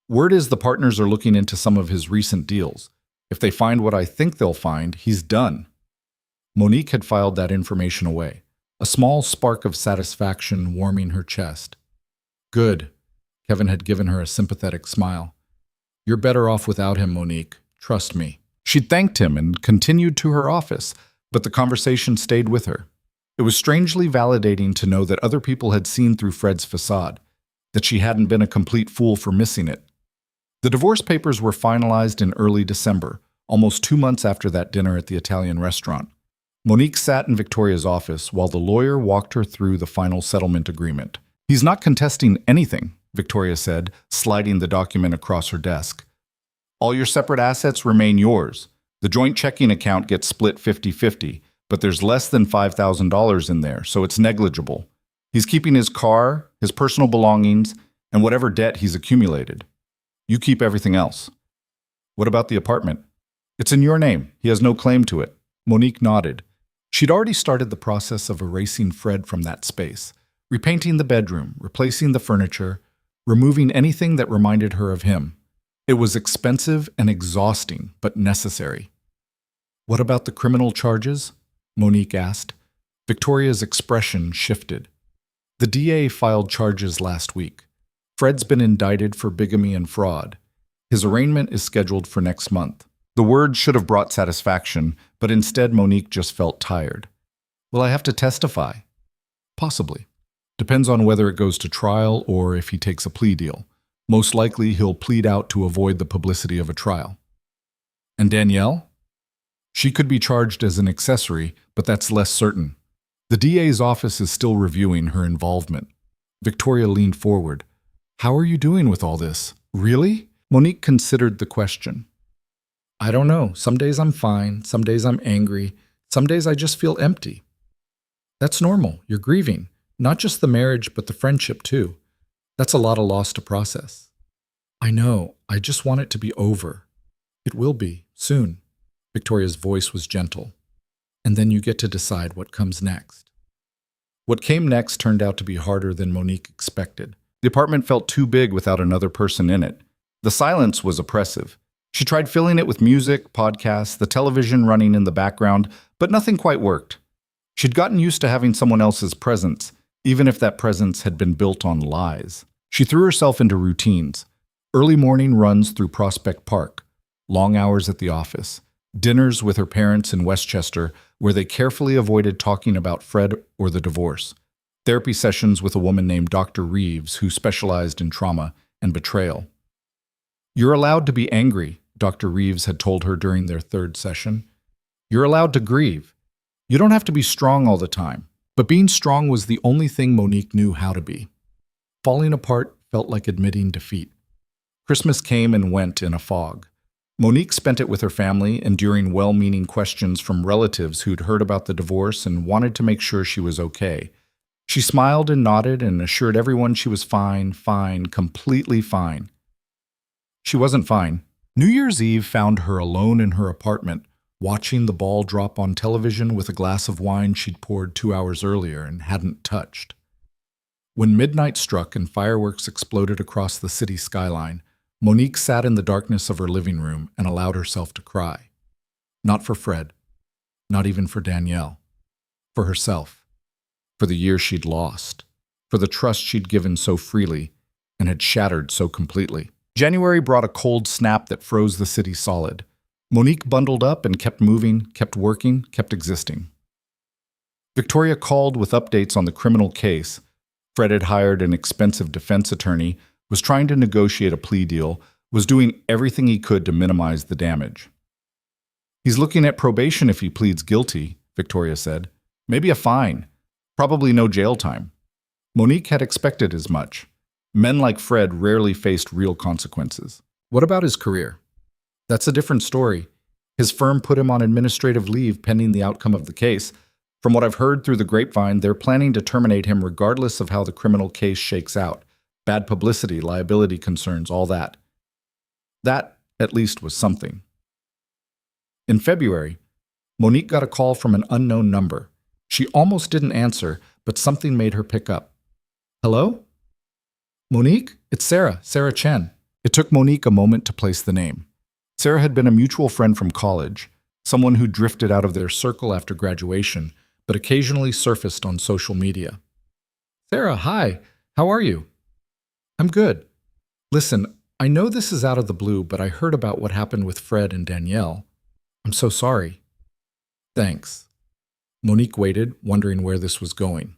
Word is the partners are looking into some of his recent deals. If they find what I think they'll find, he's done." Monique had filed that information away, a small spark of satisfaction warming her chest. "Good." Kevin had given her a sympathetic smile. "You're better off without him, Monique. Trust me." She'd thanked him and continued to her office, but the conversation stayed with her. It was strangely validating to know that other people had seen through Fred's facade, that she hadn't been a complete fool for missing it. The divorce papers were finalized in early December, almost 2 months after that dinner at the Italian restaurant. Monique sat in Victoria's office while the lawyer walked her through the final settlement agreement. "He's not contesting anything," Victoria said, sliding the document across her desk. "All your separate assets remain yours. The joint checking account gets split 50-50, but there's less than $5,000 in there, so it's negligible. He's keeping his car, his personal belongings, and whatever debt he's accumulated. You keep everything else." "What about the apartment?" "It's in your name. He has no claim to it." Monique nodded. She'd already started the process of erasing Fred from that space, repainting the bedroom, replacing the furniture, removing anything that reminded her of him. It was expensive and exhausting, but necessary. What about the criminal charges? Monique asked. Victoria's expression shifted. The DA filed charges last week. Fred's been indicted for bigamy and fraud. His arraignment is scheduled for next month. The words should have brought satisfaction, but instead Monique just felt tired. Will I have to testify? Possibly. Depends on whether it goes to trial or if he takes a plea deal. Most likely he'll plead out to avoid the publicity of a trial. And Danielle? She could be charged as an accessory, but that's less certain. The DA's office is still reviewing her involvement. Victoria leaned forward. How are you doing with all this? Really? Monique considered the question. I don't know. Some days I'm fine. Some days I'm angry. Some days I just feel empty. That's normal. You're grieving. Not just the marriage, but the friendship too. That's a lot of loss to process. I know. I just want it to be over. It will be, soon. Victoria's voice was gentle. And then you get to decide what comes next. What came next turned out to be harder than Monique expected. The apartment felt too big without another person in it. The silence was oppressive. She tried filling it with music, podcasts, the television running in the background, but nothing quite worked. She'd gotten used to having someone else's presence, even if that presence had been built on lies. She threw herself into routines. Early morning runs through Prospect Park, long hours at the office, dinners with her parents in Westchester where they carefully avoided talking about Fred or the divorce, therapy sessions with a woman named Dr. Reeves who specialized in trauma and betrayal. You're allowed to be angry, Dr. Reeves had told her during their third session. You're allowed to grieve. You don't have to be strong all the time. But being strong was the only thing Monique knew how to be. Falling apart felt like admitting defeat. Christmas came and went in a fog. Monique spent it with her family, enduring well-meaning questions from relatives who'd heard about the divorce and wanted to make sure she was okay. She smiled and nodded and assured everyone she was fine, completely fine. She wasn't fine. New Year's Eve found her alone in her apartment, watching the ball drop on television with a glass of wine she'd poured 2 hours earlier and hadn't touched. When midnight struck and fireworks exploded across the city skyline, Monique sat in the darkness of her living room and allowed herself to cry. Not for Fred, not even for Danielle. For herself. For the year she'd lost. For the trust she'd given so freely and had shattered so completely. January brought a cold snap that froze the city solid. Monique bundled up and kept moving, kept working, kept existing. Victoria called with updates on the criminal case. Fred had hired an expensive defense attorney, was trying to negotiate a plea deal, was doing everything he could to minimize the damage. He's looking at probation if he pleads guilty, Victoria said. Maybe a fine. Probably no jail time. Monique had expected as much. Men like Fred rarely faced real consequences. What about his career? That's a different story. His firm put him on administrative leave pending the outcome of the case. From what I've heard through the grapevine, they're planning to terminate him regardless of how the criminal case shakes out. Bad publicity, liability concerns, all that. That, at least, was something. In February, Monique got a call from an unknown number. She almost didn't answer, but something made her pick up. Hello? Monique? It's Sarah Chen. It took Monique a moment to place the name. Sarah had been a mutual friend from college, someone who drifted out of their circle after graduation, but occasionally surfaced on social media. Sarah, hi. How are you? I'm good. Listen, I know this is out of the blue, but I heard about what happened with Fred and Danielle. I'm so sorry. Thanks. Monique waited, wondering where this was going.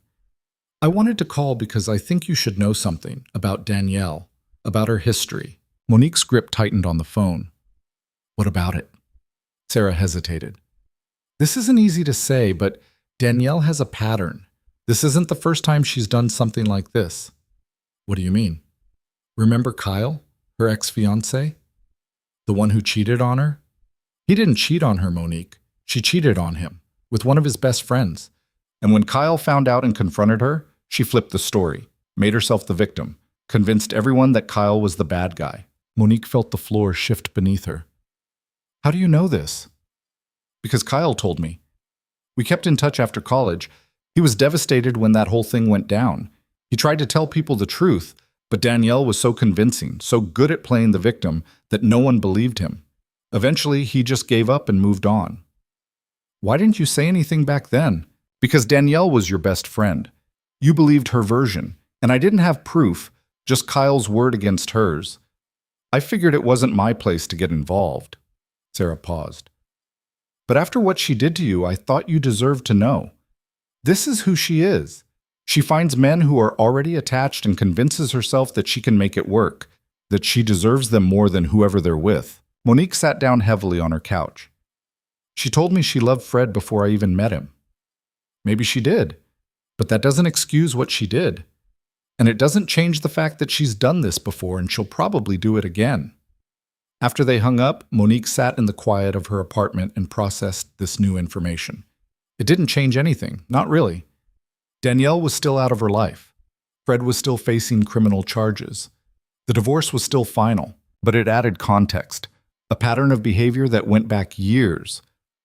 I wanted to call because I think you should know something about Danielle, about her history. Monique's grip tightened on the phone. What about it? Sarah hesitated. This isn't easy to say, but Danielle has a pattern. This isn't the first time she's done something like this. What do you mean? Remember Kyle, her ex-fiancé? The one who cheated on her? He didn't cheat on her, Monique. She cheated on him, with one of his best friends. And when Kyle found out and confronted her, she flipped the story, made herself the victim, convinced everyone that Kyle was the bad guy. Monique felt the floor shift beneath her. How do you know this? Because Kyle told me. We kept in touch after college. He was devastated when that whole thing went down. He tried to tell people the truth, but Danielle was so convincing, so good at playing the victim, that no one believed him. Eventually, he just gave up and moved on. Why didn't you say anything back then? Because Danielle was your best friend. You believed her version, and I didn't have proof, just Kyle's word against hers. I figured it wasn't my place to get involved. Sarah paused. But after what she did to you, I thought you deserved to know. This is who she is. She finds men who are already attached and convinces herself that she can make it work, that she deserves them more than whoever they're with. Monique sat down heavily on her couch. She told me she loved Fred before I even met him. Maybe she did, but that doesn't excuse what she did. And it doesn't change the fact that she's done this before and she'll probably do it again. After they hung up, Monique sat in the quiet of her apartment and processed this new information. It didn't change anything, not really. Danielle was still out of her life. Fred was still facing criminal charges. The divorce was still final, but it added context, a pattern of behavior that went back years.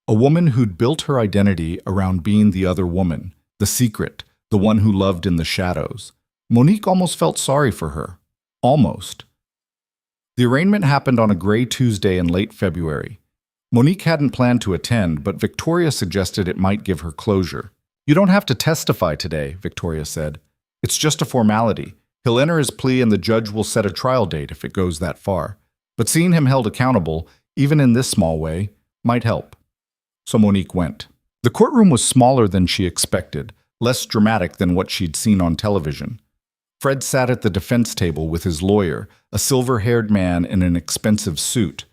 A woman who'd built her identity around being the other woman, the secret, the one who loved in the shadows. Monique almost felt sorry for her. Almost. The arraignment happened on a gray Tuesday in late February. Monique hadn't planned to attend, but Victoria suggested it might give her closure. You don't have to testify today, Victoria said. It's just a formality. He'll enter his plea and the judge will set a trial date if it goes that far. But seeing him held accountable, even in this small way, might help. So Monique went. The courtroom was smaller than she expected, less dramatic than what she'd seen on television. Fred sat at the defense table with his lawyer, a silver-haired man in an expensive suit.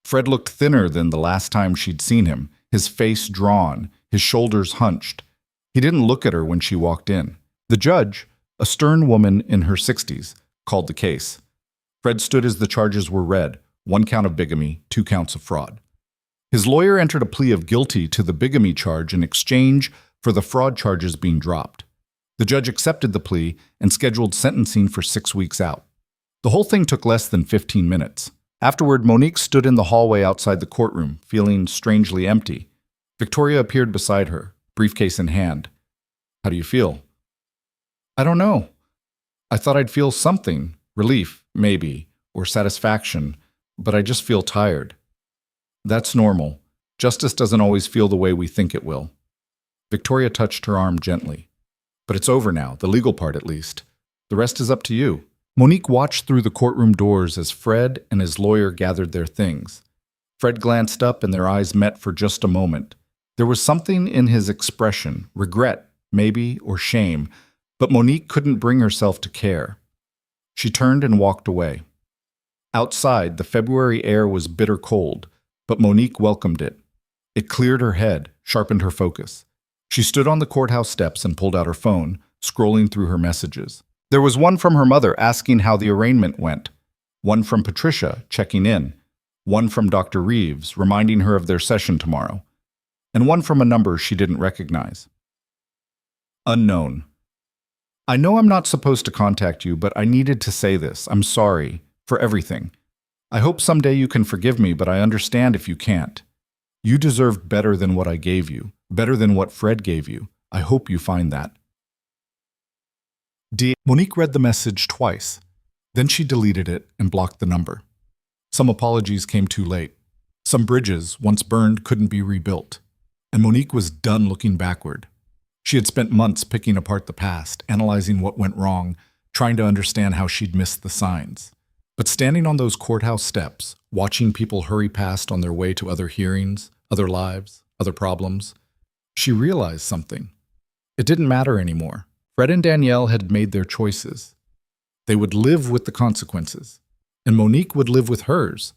Fred looked thinner than the last time she'd seen him, his face drawn, his shoulders hunched. He didn't look at her when she walked in. The judge, a stern woman in her 60s, called the case. Fred stood as the charges were read, 1 count of bigamy, 2 counts of fraud. His lawyer entered a plea of guilty to the bigamy charge in exchange for the fraud charges being dropped. The judge accepted the plea and scheduled sentencing for 6 weeks out. The whole thing took less than 15 minutes. Afterward, Monique stood in the hallway outside the courtroom, feeling strangely empty. Victoria appeared beside her, briefcase in hand. How do you feel? I don't know. I thought I'd feel something, relief, maybe, or satisfaction, but I just feel tired. That's normal. Justice doesn't always feel the way we think it will. Victoria touched her arm gently. But it's over now, the legal part at least. The rest is up to you. Monique watched through the courtroom doors as Fred and his lawyer gathered their things. Fred glanced up and their eyes met for just a moment. There was something in his expression, regret, maybe, or shame, but Monique couldn't bring herself to care. She turned and walked away. Outside, the February air was bitter cold, but Monique welcomed it. It cleared her head, sharpened her focus. She stood on the courthouse steps and pulled out her phone, scrolling through her messages. There was one from her mother asking how the arraignment went, one from Patricia checking in, one from Dr. Reeves reminding her of their session tomorrow, and one from a number she didn't recognize. Unknown. I know I'm not supposed to contact you, but I needed to say this. I'm sorry for everything. I hope someday you can forgive me, but I understand if you can't. You deserved better than what I gave you, better than what Fred gave you. I hope you find that. Monique read the message twice. Then she deleted it and blocked the number. Some apologies came too late. Some bridges, once burned, couldn't be rebuilt. And Monique was done looking backward. She had spent months picking apart the past, analyzing what went wrong, trying to understand how she'd missed the signs. But standing on those courthouse steps, watching people hurry past on their way to other hearings, other lives, other problems, she realized something. It didn't matter anymore. Fred and Danielle had made their choices. They would live with the consequences, and Monique would live with hers.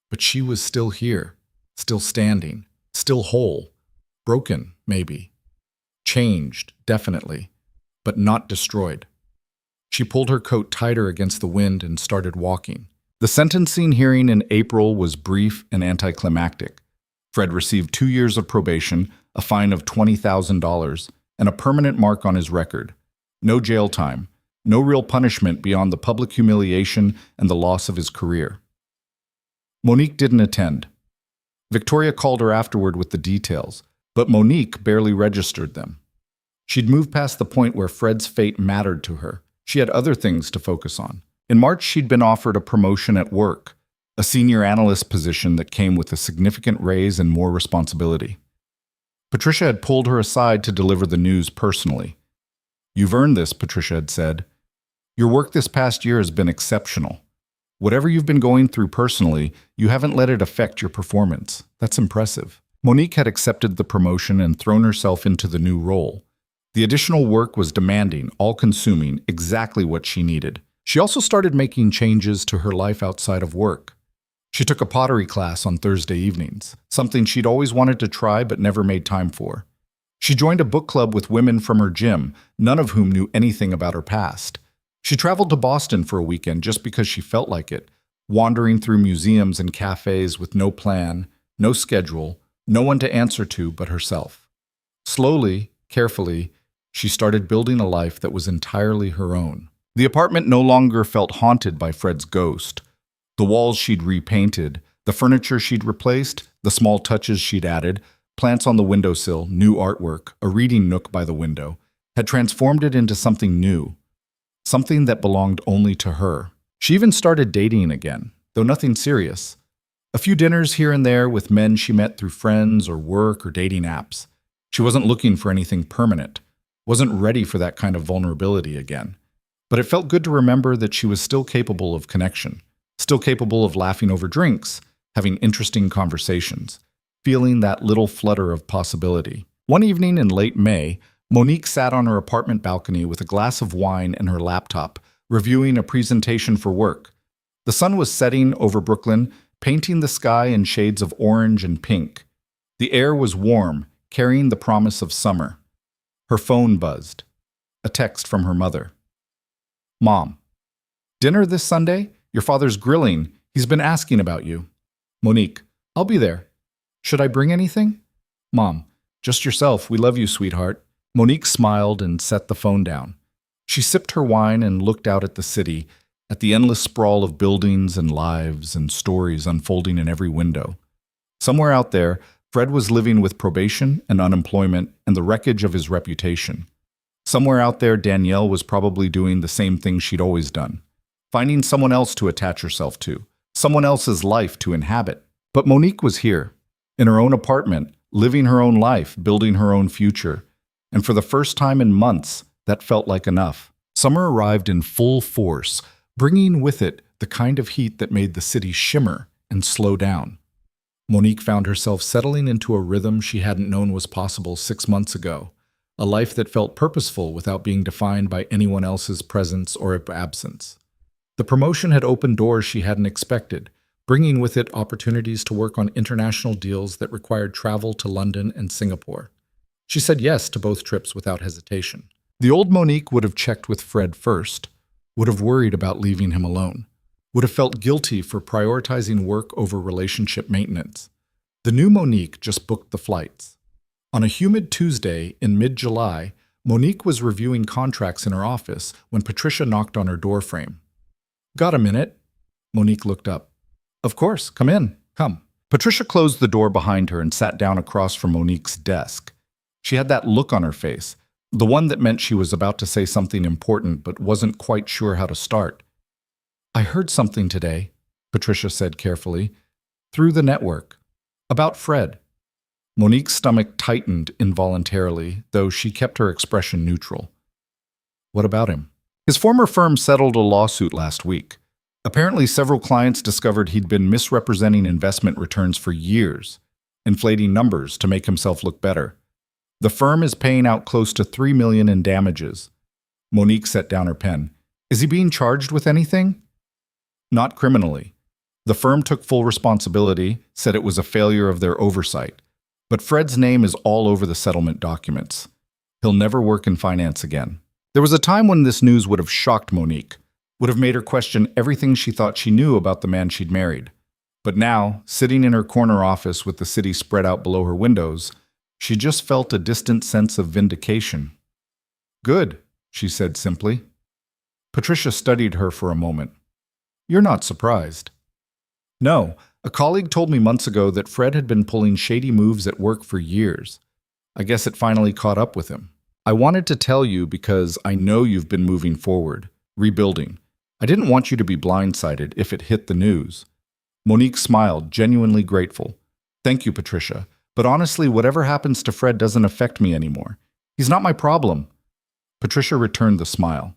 But she was still here, still standing, still whole, broken, maybe. Changed, definitely, but not destroyed. She pulled her coat tighter against the wind and started walking. The sentencing hearing in April was brief and anticlimactic. Fred received 2 years of probation, a fine of $20,000, and a permanent mark on his record. No jail time, no real punishment beyond the public humiliation and the loss of his career. Monique didn't attend. Victoria called her afterward with the details, but Monique barely registered them. She'd moved past the point where Fred's fate mattered to her. She had other things to focus on. In March, she'd been offered a promotion at work, a senior analyst position that came with a significant raise and more responsibility. Patricia had pulled her aside to deliver the news personally. "You've earned this," Patricia had said. "Your work this past year has been exceptional. Whatever you've been going through personally, you haven't let it affect your performance. That's impressive." Monique had accepted the promotion and thrown herself into the new role. The additional work was demanding, all-consuming, exactly what she needed. She also started making changes to her life outside of work. She took a pottery class on Thursday evenings, something she'd always wanted to try but never made time for. She joined a book club with women from her gym, none of whom knew anything about her past. She traveled to Boston for a weekend just because she felt like it, wandering through museums and cafes with no plan, no schedule, no one to answer to but herself. Slowly, carefully, she started building a life that was entirely her own. The apartment no longer felt haunted by Fred's ghost. The walls she'd repainted, the furniture she'd replaced, the small touches she'd added, plants on the windowsill, new artwork, a reading nook by the window, had transformed it into something new, something that belonged only to her. She even started dating again, though nothing serious. A few dinners here and there with men she met through friends or work or dating apps. She wasn't looking for anything permanent, wasn't ready for that kind of vulnerability again. But it felt good to remember that she was still capable of connection, still capable of laughing over drinks, having interesting conversations, feeling that little flutter of possibility. One evening in late May, Monique sat on her apartment balcony with a glass of wine and her laptop, reviewing a presentation for work. The sun was setting over Brooklyn, painting the sky in shades of orange and pink. The air was warm, carrying the promise of summer. Her phone buzzed. A text from her mother. "Mom, dinner this Sunday? Your father's grilling. He's been asking about you." Monique, "I'll be there. Should I bring anything?" Mom, "Just yourself. We love you, sweetheart." Monique smiled and set the phone down. She sipped her wine and looked out at the city, at the endless sprawl of buildings and lives and stories unfolding in every window. Somewhere out there, Fred was living with probation and unemployment and the wreckage of his reputation. Somewhere out there, Danielle was probably doing the same thing she'd always done, finding someone else to attach herself to, someone else's life to inhabit. But Monique was here, in her own apartment, living her own life, building her own future. And for the first time in months, that felt like enough. Summer arrived in full force, bringing with it the kind of heat that made the city shimmer and slow down. Monique found herself settling into a rhythm she hadn't known was possible 6 months ago, a life that felt purposeful without being defined by anyone else's presence or absence. The promotion had opened doors she hadn't expected, bringing with it opportunities to work on international deals that required travel to London and Singapore. She said yes to both trips without hesitation. The old Monique would have checked with Fred first, would have worried about leaving him alone, would have felt guilty for prioritizing work over relationship maintenance. The new Monique just booked the flights. On a humid Tuesday in mid-July, Monique was reviewing contracts in her office when Patricia knocked on her doorframe. "Got a minute?" Monique looked up. "Of course, come in, come." Patricia closed the door behind her and sat down across from Monique's desk. She had that look on her face, the one that meant she was about to say something important but wasn't quite sure how to start. "I heard something today," Patricia said carefully, "through the network, about Fred." Monique's stomach tightened involuntarily, though she kept her expression neutral. "What about him?" His former firm settled a lawsuit last week. Apparently, several clients discovered he'd been misrepresenting investment returns for years, inflating numbers to make himself look better. The firm is paying out close to $3 million in damages. Monique set down her pen. "Is he being charged with anything?" "Not criminally. The firm took full responsibility, said it was a failure of their oversight. But Fred's name is all over the settlement documents. He'll never work in finance again." There was a time when this news would have shocked Monique, would have made her question everything she thought she knew about the man she'd married. But now, sitting in her corner office with the city spread out below her windows, she just felt a distant sense of vindication. "Good," she said simply. Patricia studied her for a moment. "You're not surprised?" "No. A colleague told me months ago that Fred had been pulling shady moves at work for years. I guess it finally caught up with him. I wanted to tell you because I know you've been moving forward, rebuilding. I didn't want you to be blindsided if it hit the news." Monique smiled, genuinely grateful. "Thank you, Patricia. But honestly, whatever happens to Fred doesn't affect me anymore. He's not my problem. Patricia returned the smile.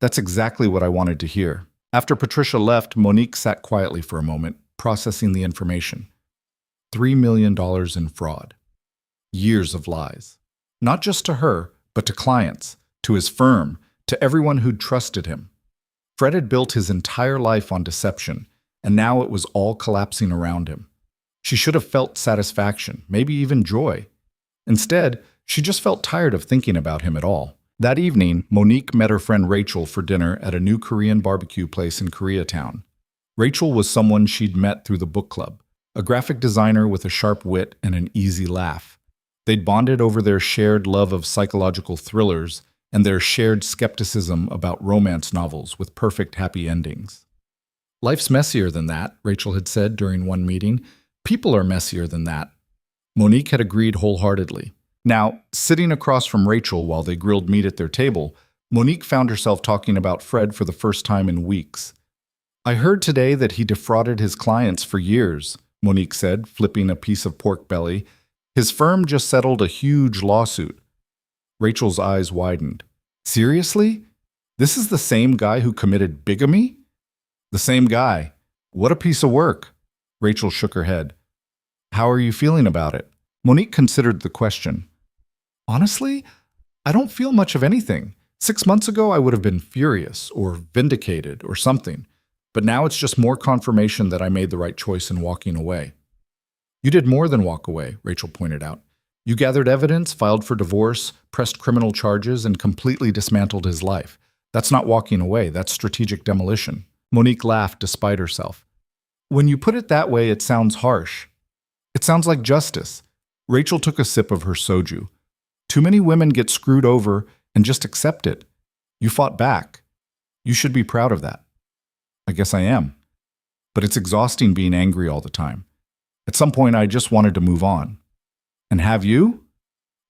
That's exactly what I wanted to hear. After Patricia left, Monique sat quietly for a moment, processing the information. $3 million in fraud. Years of lies. Not just to her, but to clients, to his firm, to everyone who'd trusted him. Fred had built his entire life on deception, and now it was all collapsing around him. She should have felt satisfaction, maybe even joy. Instead, she just felt tired of thinking about him at all. That evening, Monique met her friend Rachel for dinner at a new Korean barbecue place in Koreatown. Rachel was someone she'd met through the book club, a graphic designer with a sharp wit and an easy laugh. They'd bonded over their shared love of psychological thrillers and their shared skepticism about romance novels with perfect happy endings. Life's messier than that, Rachel had said during one meeting. People are messier than that. Monique had agreed wholeheartedly. Now, sitting across from Rachel while they grilled meat at their table, Monique found herself talking about Fred for the first time in weeks. I heard today that he defrauded his clients for years, Monique said, flipping a piece of pork belly. His firm just settled a huge lawsuit. Rachel's eyes widened. Seriously? This is the same guy who committed bigamy? The same guy. What a piece of work. Rachel shook her head. How are you feeling about it? Monique considered the question. Honestly, I don't feel much of anything. 6 months ago, I would have been furious or vindicated or something. But now it's just more confirmation that I made the right choice in walking away. You did more than walk away, Rachel pointed out. You gathered evidence, filed for divorce, pressed criminal charges, and completely dismantled his life. That's not walking away, that's strategic demolition. Monique laughed despite herself. When you put it that way, it sounds harsh. It sounds like justice. Rachel took a sip of her soju. Too many women get screwed over and just accept it. You fought back. You should be proud of that. I guess I am. But it's exhausting being angry all the time. At some point, I just wanted to move on. And have you?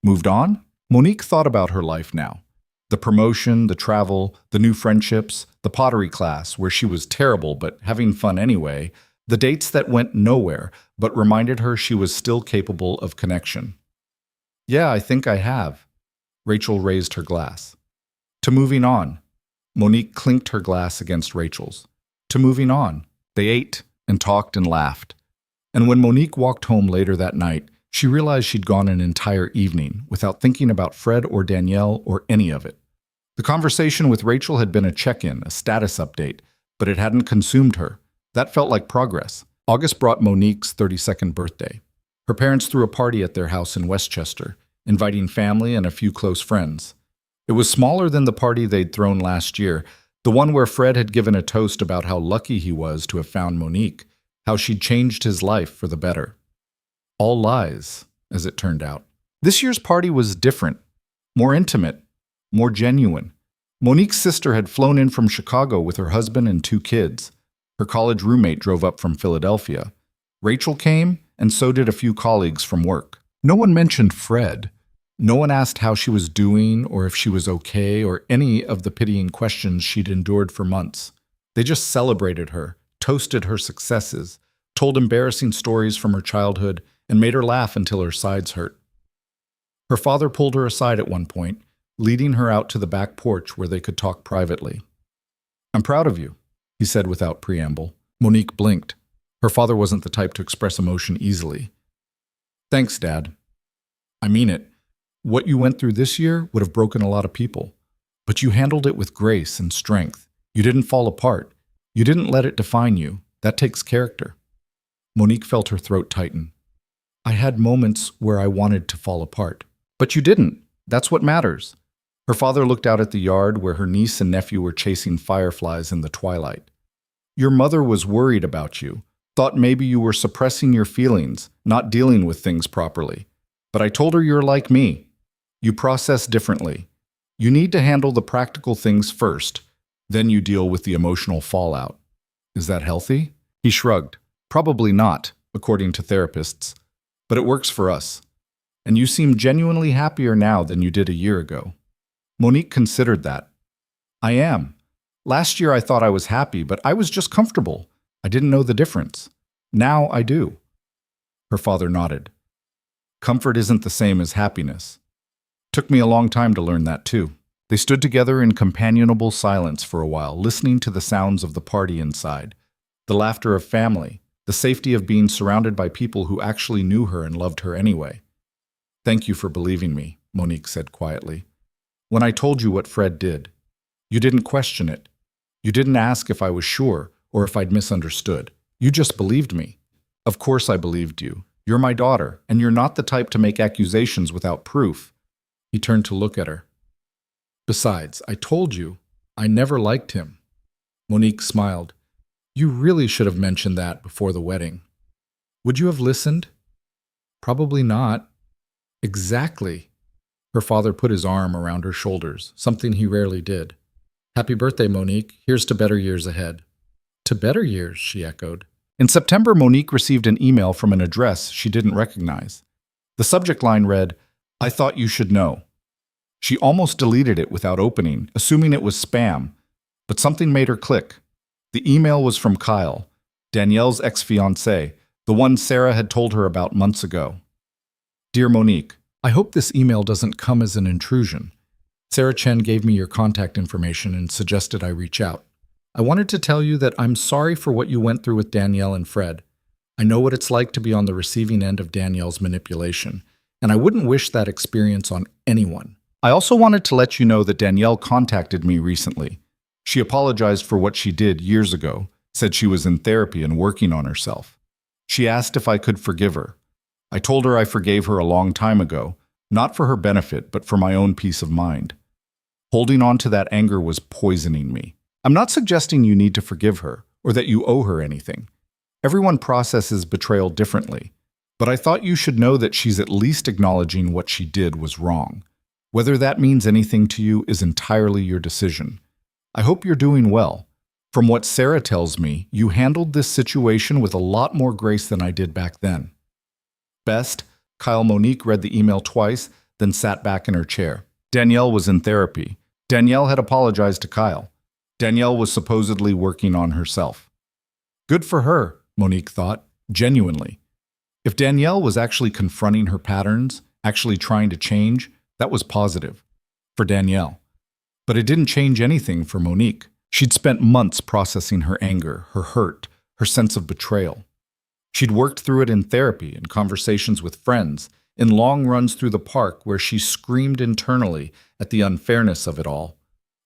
Moved on? Monique thought about her life now. The promotion, the travel, the new friendships, the pottery class, where she was terrible but having fun anyway, the dates that went nowhere but reminded her she was still capable of connection. Yeah, I think I have. Rachel raised her glass. To moving on. Monique clinked her glass against Rachel's. To moving on. They ate and talked and laughed. And when Monique walked home later that night, she realized she'd gone an entire evening without thinking about Fred or Danielle or any of it. The conversation with Rachel had been a check-in, a status update, but it hadn't consumed her. That felt like progress. August brought Monique's 32nd birthday. Her parents threw a party at their house in Westchester, inviting family and a few close friends. It was smaller than the party they'd thrown last year, the one where Fred had given a toast about how lucky he was to have found Monique, how she'd changed his life for the better. All lies, as it turned out. This year's party was different, more intimate, more genuine. Monique's sister had flown in from Chicago with her husband and 2 kids. Her college roommate drove up from Philadelphia. Rachel came, and so did a few colleagues from work. No one mentioned Fred. No one asked how she was doing or if she was okay or any of the pitying questions she'd endured for months. They just celebrated her, toasted her successes, told embarrassing stories from her childhood, and made her laugh until her sides hurt. Her father pulled her aside at one point, leading her out to the back porch where they could talk privately. I'm proud of you, he said without preamble. Monique blinked. Her father wasn't the type to express emotion easily. Thanks, Dad. I mean it. What you went through this year would have broken a lot of people. But you handled it with grace and strength. You didn't fall apart. You didn't let it define you. That takes character. Monique felt her throat tighten. I had moments where I wanted to fall apart. But you didn't. That's what matters. Her father looked out at the yard where her niece and nephew were chasing fireflies in the twilight. Your mother was worried about you, thought maybe you were suppressing your feelings, not dealing with things properly. But I told her you're like me. You process differently. You need to handle the practical things first, then you deal with the emotional fallout. Is that healthy? He shrugged. Probably not, according to therapists. But it works for us. And you seem genuinely happier now than you did a year ago. Monique considered that. I am. Last year I thought I was happy, but I was just comfortable. I didn't know the difference. Now I do. Her father nodded. Comfort isn't the same as happiness. Took me a long time to learn that too. They stood together in companionable silence for a while, listening to the sounds of the party inside, the laughter of family, the safety of being surrounded by people who actually knew her and loved her anyway. "Thank you for believing me," Monique said quietly. "When I told you what Fred did, you didn't question it. You didn't ask if I was sure or if I'd misunderstood. You just believed me. Of course I believed you. You're my daughter, and you're not the type to make accusations without proof." He turned to look at her. "Besides, I told you, I never liked him." Monique smiled. "You really should have mentioned that before the wedding." "Would you have listened?" "Probably not." "Exactly." Her father put his arm around her shoulders, something he rarely did. "Happy birthday, Monique. Here's to better years ahead." "To better years," she echoed. In September, Monique received an email from an address she didn't recognize. The subject line read, "I thought you should know." She almost deleted it without opening, assuming it was spam, but something made her click. The email was from Kyle, Danielle's ex-fiancé, the one Sarah had told her about months ago. "Dear Monique, I hope this email doesn't come as an intrusion. Sarah Chen gave me your contact information and suggested I reach out. I wanted to tell you that I'm sorry for what you went through with Danielle and Fred. I know what it's like to be on the receiving end of Danielle's manipulation, and I wouldn't wish that experience on anyone. I also wanted to let you know that Danielle contacted me recently. She apologized for what she did years ago, said she was in therapy and working on herself. She asked if I could forgive her. I told her I forgave her a long time ago, not for her benefit, but for my own peace of mind. Holding on to that anger was poisoning me. I'm not suggesting you need to forgive her or that you owe her anything. Everyone processes betrayal differently, but I thought you should know that she's at least acknowledging what she did was wrong. Whether that means anything to you is entirely your decision. I hope you're doing well. From what Sarah tells me, you handled this situation with a lot more grace than I did back then." Best, Kyle. Monique read the email twice, then sat back in her chair. Danielle was in therapy. Danielle had apologized to Kyle. Danielle was supposedly working on herself. Good for her, Monique thought, genuinely. If Danielle was actually confronting her patterns, actually trying to change, that was positive. For Danielle. But it didn't change anything for Monique. She'd spent months processing her anger, her hurt, her sense of betrayal. She'd worked through it in therapy, in conversations with friends, in long runs through the park where she screamed internally at the unfairness of it all.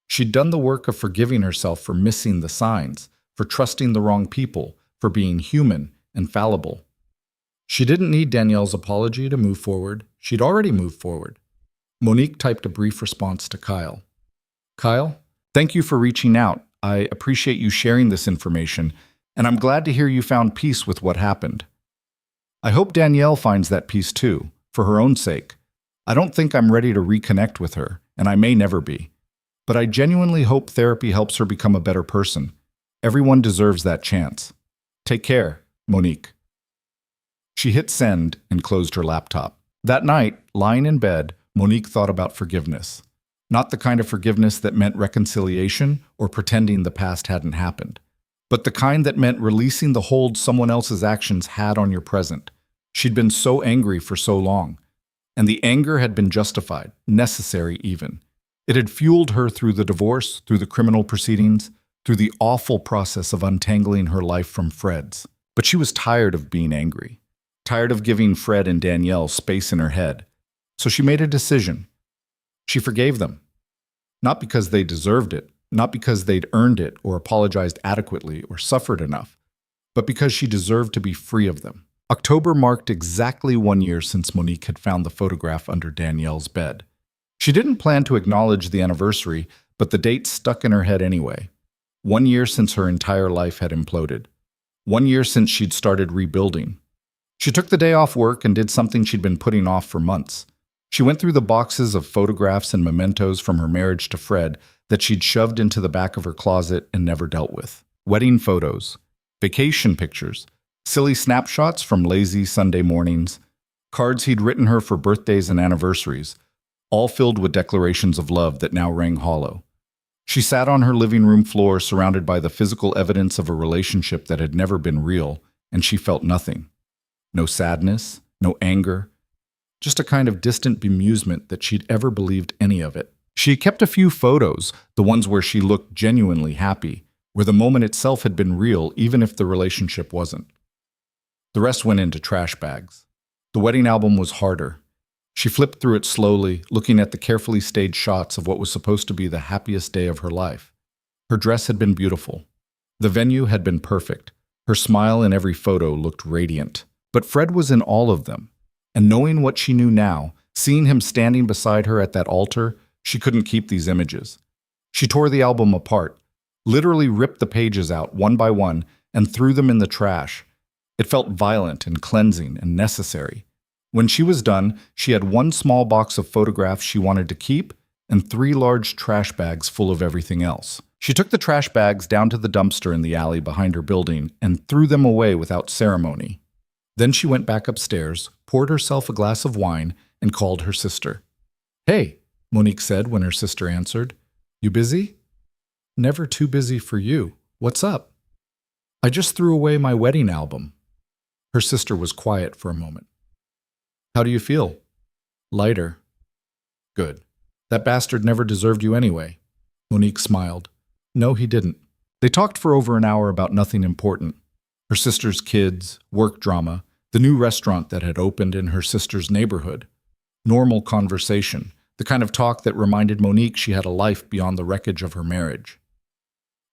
She'd done the work of forgiving herself for missing the signs, for trusting the wrong people, for being human and fallible. She didn't need Danielle's apology to move forward. She'd already moved forward. Monique typed a brief response to Kyle. "Kyle, thank you for reaching out. I appreciate you sharing this information, and I'm glad to hear you found peace with what happened. I hope Danielle finds that peace too, for her own sake. I don't think I'm ready to reconnect with her, and I may never be. But I genuinely hope therapy helps her become a better person. Everyone deserves that chance. Take care, Monique." She hit send and closed her laptop. That night, lying in bed, Monique thought about forgiveness. Not the kind of forgiveness that meant reconciliation or pretending the past hadn't happened, but the kind that meant releasing the hold someone else's actions had on your present. She'd been so angry for so long, and the anger had been justified, necessary even. It had fueled her through the divorce, through the criminal proceedings, through the awful process of untangling her life from Fred's. But she was tired of being angry, tired of giving Fred and Danielle space in her head. So she made a decision. She forgave them. Not because they deserved it, not because they'd earned it or apologized adequately or suffered enough, but because she deserved to be free of them. October marked exactly 1 year since Monique had found the photograph under Danielle's bed. She didn't plan to acknowledge the anniversary, but the date stuck in her head anyway. 1 year since her entire life had imploded. 1 year since she'd started rebuilding. She took the day off work and did something she'd been putting off for months. She went through the boxes of photographs and mementos from her marriage to Fred that she'd shoved into the back of her closet and never dealt with. Wedding photos, vacation pictures, silly snapshots from lazy Sunday mornings, cards he'd written her for birthdays and anniversaries, all filled with declarations of love that now rang hollow. She sat on her living room floor surrounded by the physical evidence of a relationship that had never been real, and she felt nothing. No sadness, no anger, just a kind of distant bemusement that she'd ever believed any of it. She kept a few photos, the ones where she looked genuinely happy, where the moment itself had been real even if the relationship wasn't. The rest went into trash bags. The wedding album was harder. She flipped through it slowly, looking at the carefully staged shots of what was supposed to be the happiest day of her life. Her dress had been beautiful. The venue had been perfect. Her smile in every photo looked radiant. But Fred was in all of them. And knowing what she knew now, seeing him standing beside her at that altar, she couldn't keep these images. She tore the album apart, literally ripped the pages out one by one, and threw them in the trash. It felt violent and cleansing and necessary. When she was done, she had one small box of photographs she wanted to keep and 3 large trash bags full of everything else. She took the trash bags down to the dumpster in the alley behind her building and threw them away without ceremony. Then she went back upstairs, poured herself a glass of wine, and called her sister. "Hey," Monique said when her sister answered. "You busy?" "Never too busy for you. What's up?" "I just threw away my wedding album." Her sister was quiet for a moment. "How do you feel?" "Lighter." "Good. That bastard never deserved you anyway." Monique smiled. "No, he didn't." They talked for over an hour about nothing important. Her sister's kids, work drama, the new restaurant that had opened in her sister's neighborhood. Normal conversation, the kind of talk that reminded Monique she had a life beyond the wreckage of her marriage.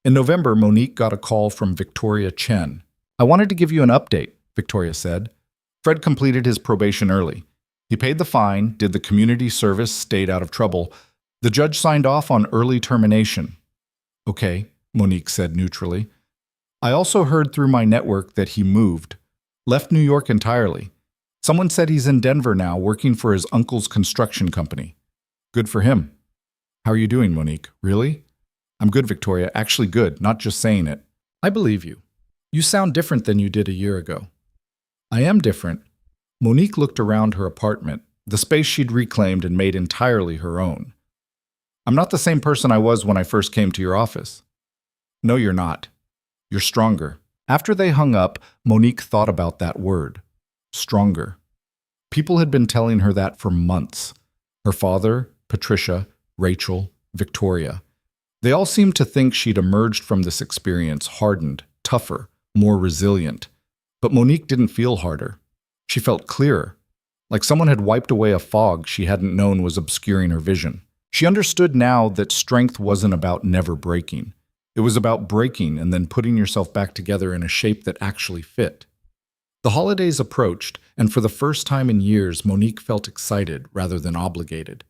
In November, Monique got a call from Victoria Chen. "I wanted to give you an update," Victoria said. "Fred completed his probation early. He paid the fine, did the community service, stayed out of trouble. The judge signed off on early termination." "Okay," Monique said neutrally. "I also heard through my network that he moved. Left New York entirely. Someone said he's in Denver now, working for his uncle's construction company." "Good for him." "How are you doing, Monique? Really?" "I'm good, Victoria. Actually good, not just saying it." "I believe you. You sound different than you did a year ago." "I am different." Monique looked around her apartment, the space she'd reclaimed and made entirely her own. "I'm not the same person I was when I first came to your office." "No, you're not. You're stronger." After they hung up, Monique thought about that word. Stronger. People had been telling her that for months. Her father, Patricia, Rachel, Victoria. They all seemed to think she'd emerged from this experience hardened, tougher, more resilient. But Monique didn't feel harder. She felt clearer, like someone had wiped away a fog she hadn't known was obscuring her vision. She understood now that strength wasn't about never breaking. It was about breaking and then putting yourself back together in a shape that actually fit. The holidays approached, and for the first time in years, Monique felt excited rather than obligated.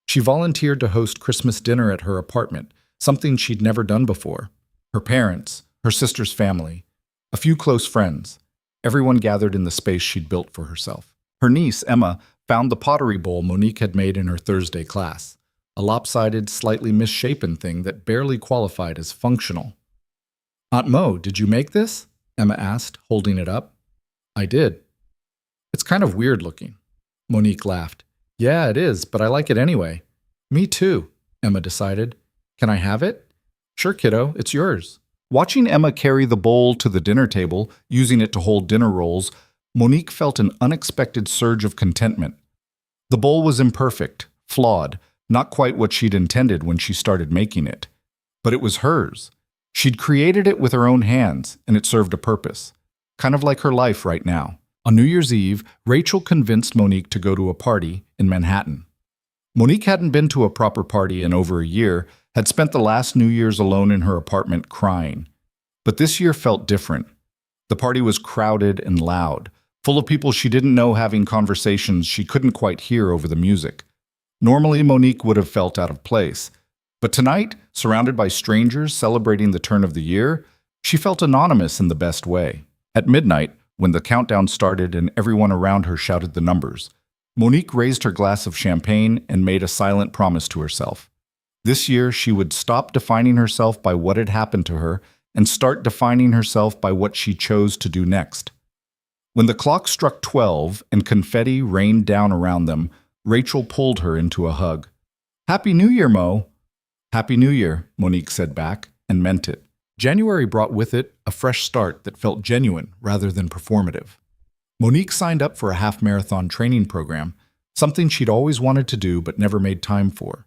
She volunteered to host Christmas dinner at her apartment, something she'd never done before. Her parents, her sister's family, a few close friends, everyone gathered in the space she'd built for herself. Her niece, Emma, found the pottery bowl Monique had made in her Thursday class, a lopsided, slightly misshapen thing that barely qualified as functional. "Aunt Mo, did you make this?" Emma asked, holding it up. "I did." "It's kind of weird looking." Monique laughed. "Yeah, it is, but I like it anyway." "Me too," Emma decided. "Can I have it?" "Sure, kiddo, it's yours." Watching Emma carry the bowl to the dinner table, using it to hold dinner rolls, Monique felt an unexpected surge of contentment. The bowl was imperfect, flawed, not quite what she'd intended when she started making it. But it was hers. She'd created it with her own hands, and it served a purpose. Kind of like her life right now. On New Year's Eve, Rachel convinced Monique to go to a party in Manhattan. Monique hadn't been to a proper party in over a year, had spent the last New Year's alone in her apartment crying. But this year felt different. The party was crowded and loud, full of people she didn't know having conversations she couldn't quite hear over the music. Normally, Monique would have felt out of place. But tonight, surrounded by strangers celebrating the turn of the year, she felt anonymous in the best way. At midnight, when the countdown started and everyone around her shouted the numbers, Monique raised her glass of champagne and made a silent promise to herself. This year, she would stop defining herself by what had happened to her and start defining herself by what she chose to do next. When the clock struck 12 and confetti rained down around them, Rachel pulled her into a hug. "Happy New Year, Mo." "Happy New Year," Monique said back, and meant it. January brought with it a fresh start that felt genuine rather than performative. Monique signed up for a half-marathon training program, something she'd always wanted to do but never made time for.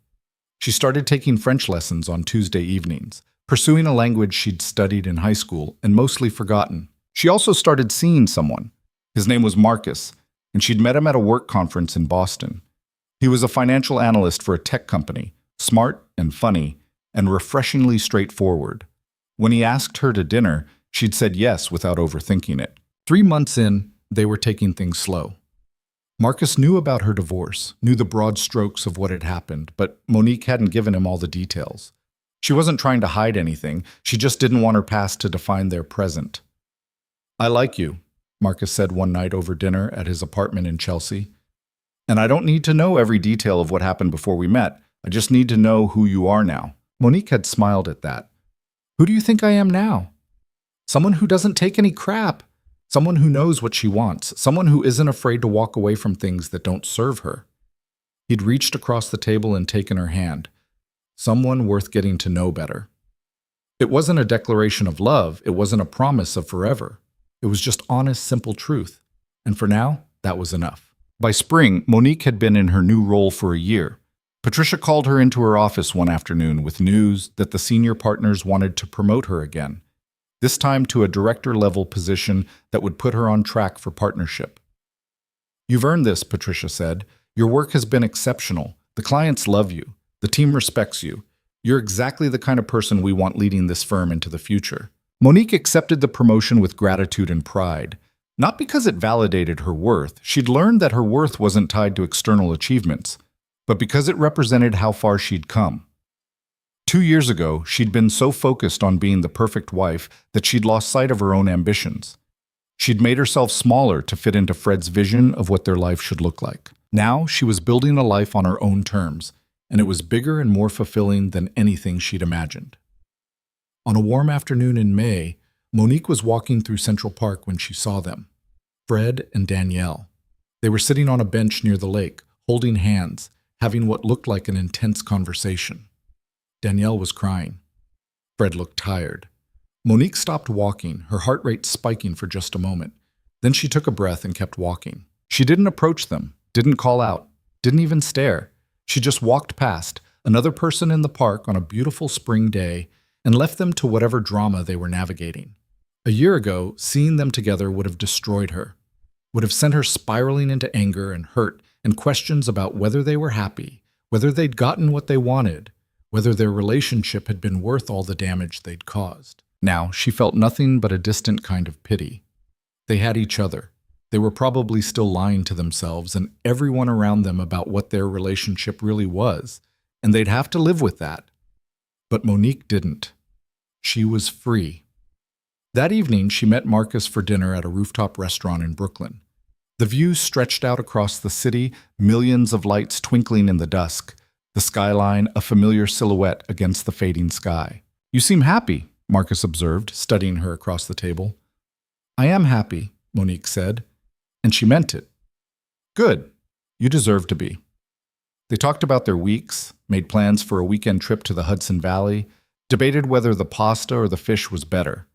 She started taking French lessons on Tuesday evenings, pursuing a language she'd studied in high school and mostly forgotten. She also started seeing someone. His name was Marcus, and she'd met him at a work conference in Boston. He was a financial analyst for a tech company, smart and funny, and refreshingly straightforward. When he asked her to dinner, she'd said yes without overthinking it. 3 months in, they were taking things slow. Marcus knew about her divorce, knew the broad strokes of what had happened, but Monique hadn't given him all the details. She wasn't trying to hide anything, she just didn't want her past to define their present. "I like you," Marcus said one night over dinner at his apartment in Chelsea. "And I don't need to know every detail of what happened before we met. I just need to know who you are now." Monique had smiled at that. "Who do you think I am now?" "Someone who doesn't take any crap. Someone who knows what she wants. Someone who isn't afraid to walk away from things that don't serve her." He'd reached across the table and taken her hand. Someone worth getting to know better. It wasn't a declaration of love. It wasn't a promise of forever. It was just honest, simple truth. And for now, that was enough. By spring, Monique had been in her new role for a year. Patricia called her into her office one afternoon with news that the senior partners wanted to promote her again, this time to a director-level position that would put her on track for partnership. "You've earned this," Patricia said. "Your work has been exceptional. The clients love you. The team respects you. You're exactly the kind of person we want leading this firm into the future." Monique accepted the promotion with gratitude and pride. Not because it validated her worth. She'd learned that her worth wasn't tied to external achievements, but because it represented how far she'd come. 2 years ago, she'd been so focused on being the perfect wife that she'd lost sight of her own ambitions. She'd made herself smaller to fit into Fred's vision of what their life should look like. Now she was building a life on her own terms, and it was bigger and more fulfilling than anything she'd imagined. On a warm afternoon in May, Monique was walking through Central Park when she saw them. Fred and Danielle. They were sitting on a bench near the lake, holding hands, having what looked like an intense conversation. Danielle was crying. Fred looked tired. Monique stopped walking, her heart rate spiking for just a moment. Then she took a breath and kept walking. She didn't approach them, didn't call out, didn't even stare. She just walked past, another person in the park on a beautiful spring day, and left them to whatever drama they were navigating. A year ago, seeing them together would have destroyed her, would have sent her spiraling into anger and hurt and questions about whether they were happy, whether they'd gotten what they wanted, whether their relationship had been worth all the damage they'd caused. Now, she felt nothing but a distant kind of pity. They had each other. They were probably still lying to themselves and everyone around them about what their relationship really was, and they'd have to live with that. But Monique didn't. She was free. That evening, she met Marcus for dinner at a rooftop restaurant in Brooklyn. The view stretched out across the city, millions of lights twinkling in the dusk, the skyline a familiar silhouette against the fading sky. "You seem happy," Marcus observed, studying her across the table. "I am happy," Monique said, and she meant it. "Good. You deserve to be." They talked about their weeks, made plans for a weekend trip to the Hudson Valley, debated whether the pasta or the fish was better.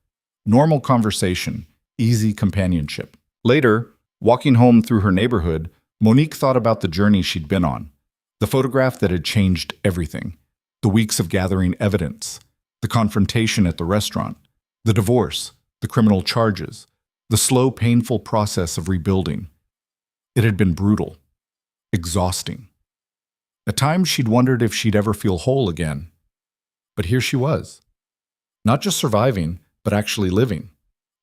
Normal conversation, easy companionship. Later, walking home through her neighborhood, Monique thought about the journey she'd been on, the photograph that had changed everything, the weeks of gathering evidence, the confrontation at the restaurant, the divorce, the criminal charges, the slow, painful process of rebuilding. It had been brutal, exhausting. At times, she'd wondered if she'd ever feel whole again. But here she was. Not just surviving, but actually living,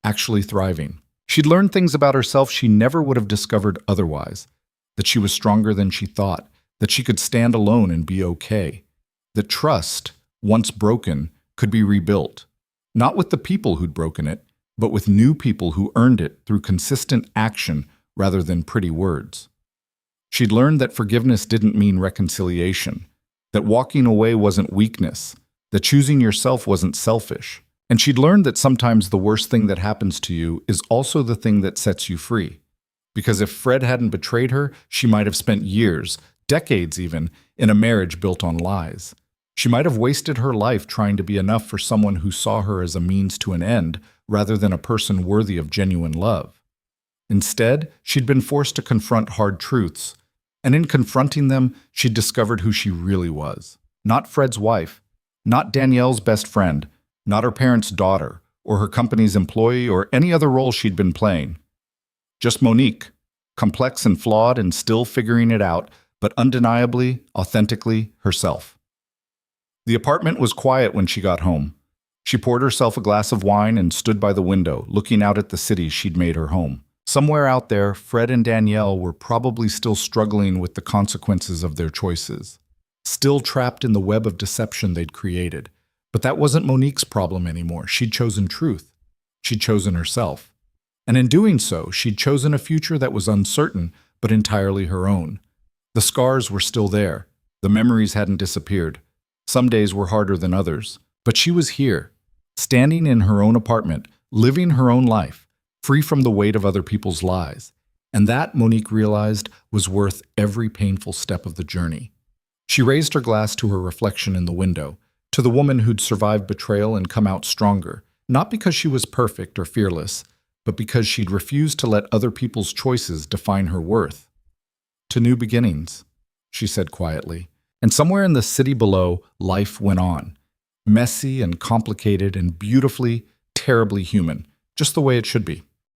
actually thriving. She'd learned things about herself she never would have discovered otherwise, that she was stronger than she thought, that she could stand alone and be okay, that trust, once broken, could be rebuilt, not with the people who'd broken it, but with new people who earned it through consistent action rather than pretty words. She'd learned that forgiveness didn't mean reconciliation, that walking away wasn't weakness, that choosing yourself wasn't selfish. And she'd learned that sometimes the worst thing that happens to you is also the thing that sets you free. Because if Fred hadn't betrayed her, she might have spent years, decades even, in a marriage built on lies. She might have wasted her life trying to be enough for someone who saw her as a means to an end rather than a person worthy of genuine love. Instead, she'd been forced to confront hard truths, And in confronting them, she discovered who she really was. Not Fred's wife, not Danielle's best friend, not her parents' daughter, or her company's employee, or any other role she'd been playing. Just Monique, complex and flawed and still figuring it out, but undeniably, authentically herself. The apartment was quiet when she got home. She poured herself a glass of wine and stood by the window, looking out at the city she'd made her home. Somewhere out there, Fred and Danielle were probably still struggling with the consequences of their choices, still trapped in the web of deception they'd created. But that wasn't Monique's problem anymore. She'd chosen truth. She'd chosen herself. And in doing so, she'd chosen a future that was uncertain, but entirely her own. The scars were still there. The memories hadn't disappeared. Some days were harder than others. But she was here, standing in her own apartment, living her own life, free from the weight of other people's lies. And that, Monique realized, was worth every painful step of the journey. She raised her glass to her reflection in the window, to the woman who'd survived betrayal and come out stronger, not because she was perfect or fearless, but because she'd refused to let other people's choices define her worth. To new beginnings, she said quietly. And somewhere in the city below, life went on. Messy and complicated and beautifully, terribly human, just the way it should be.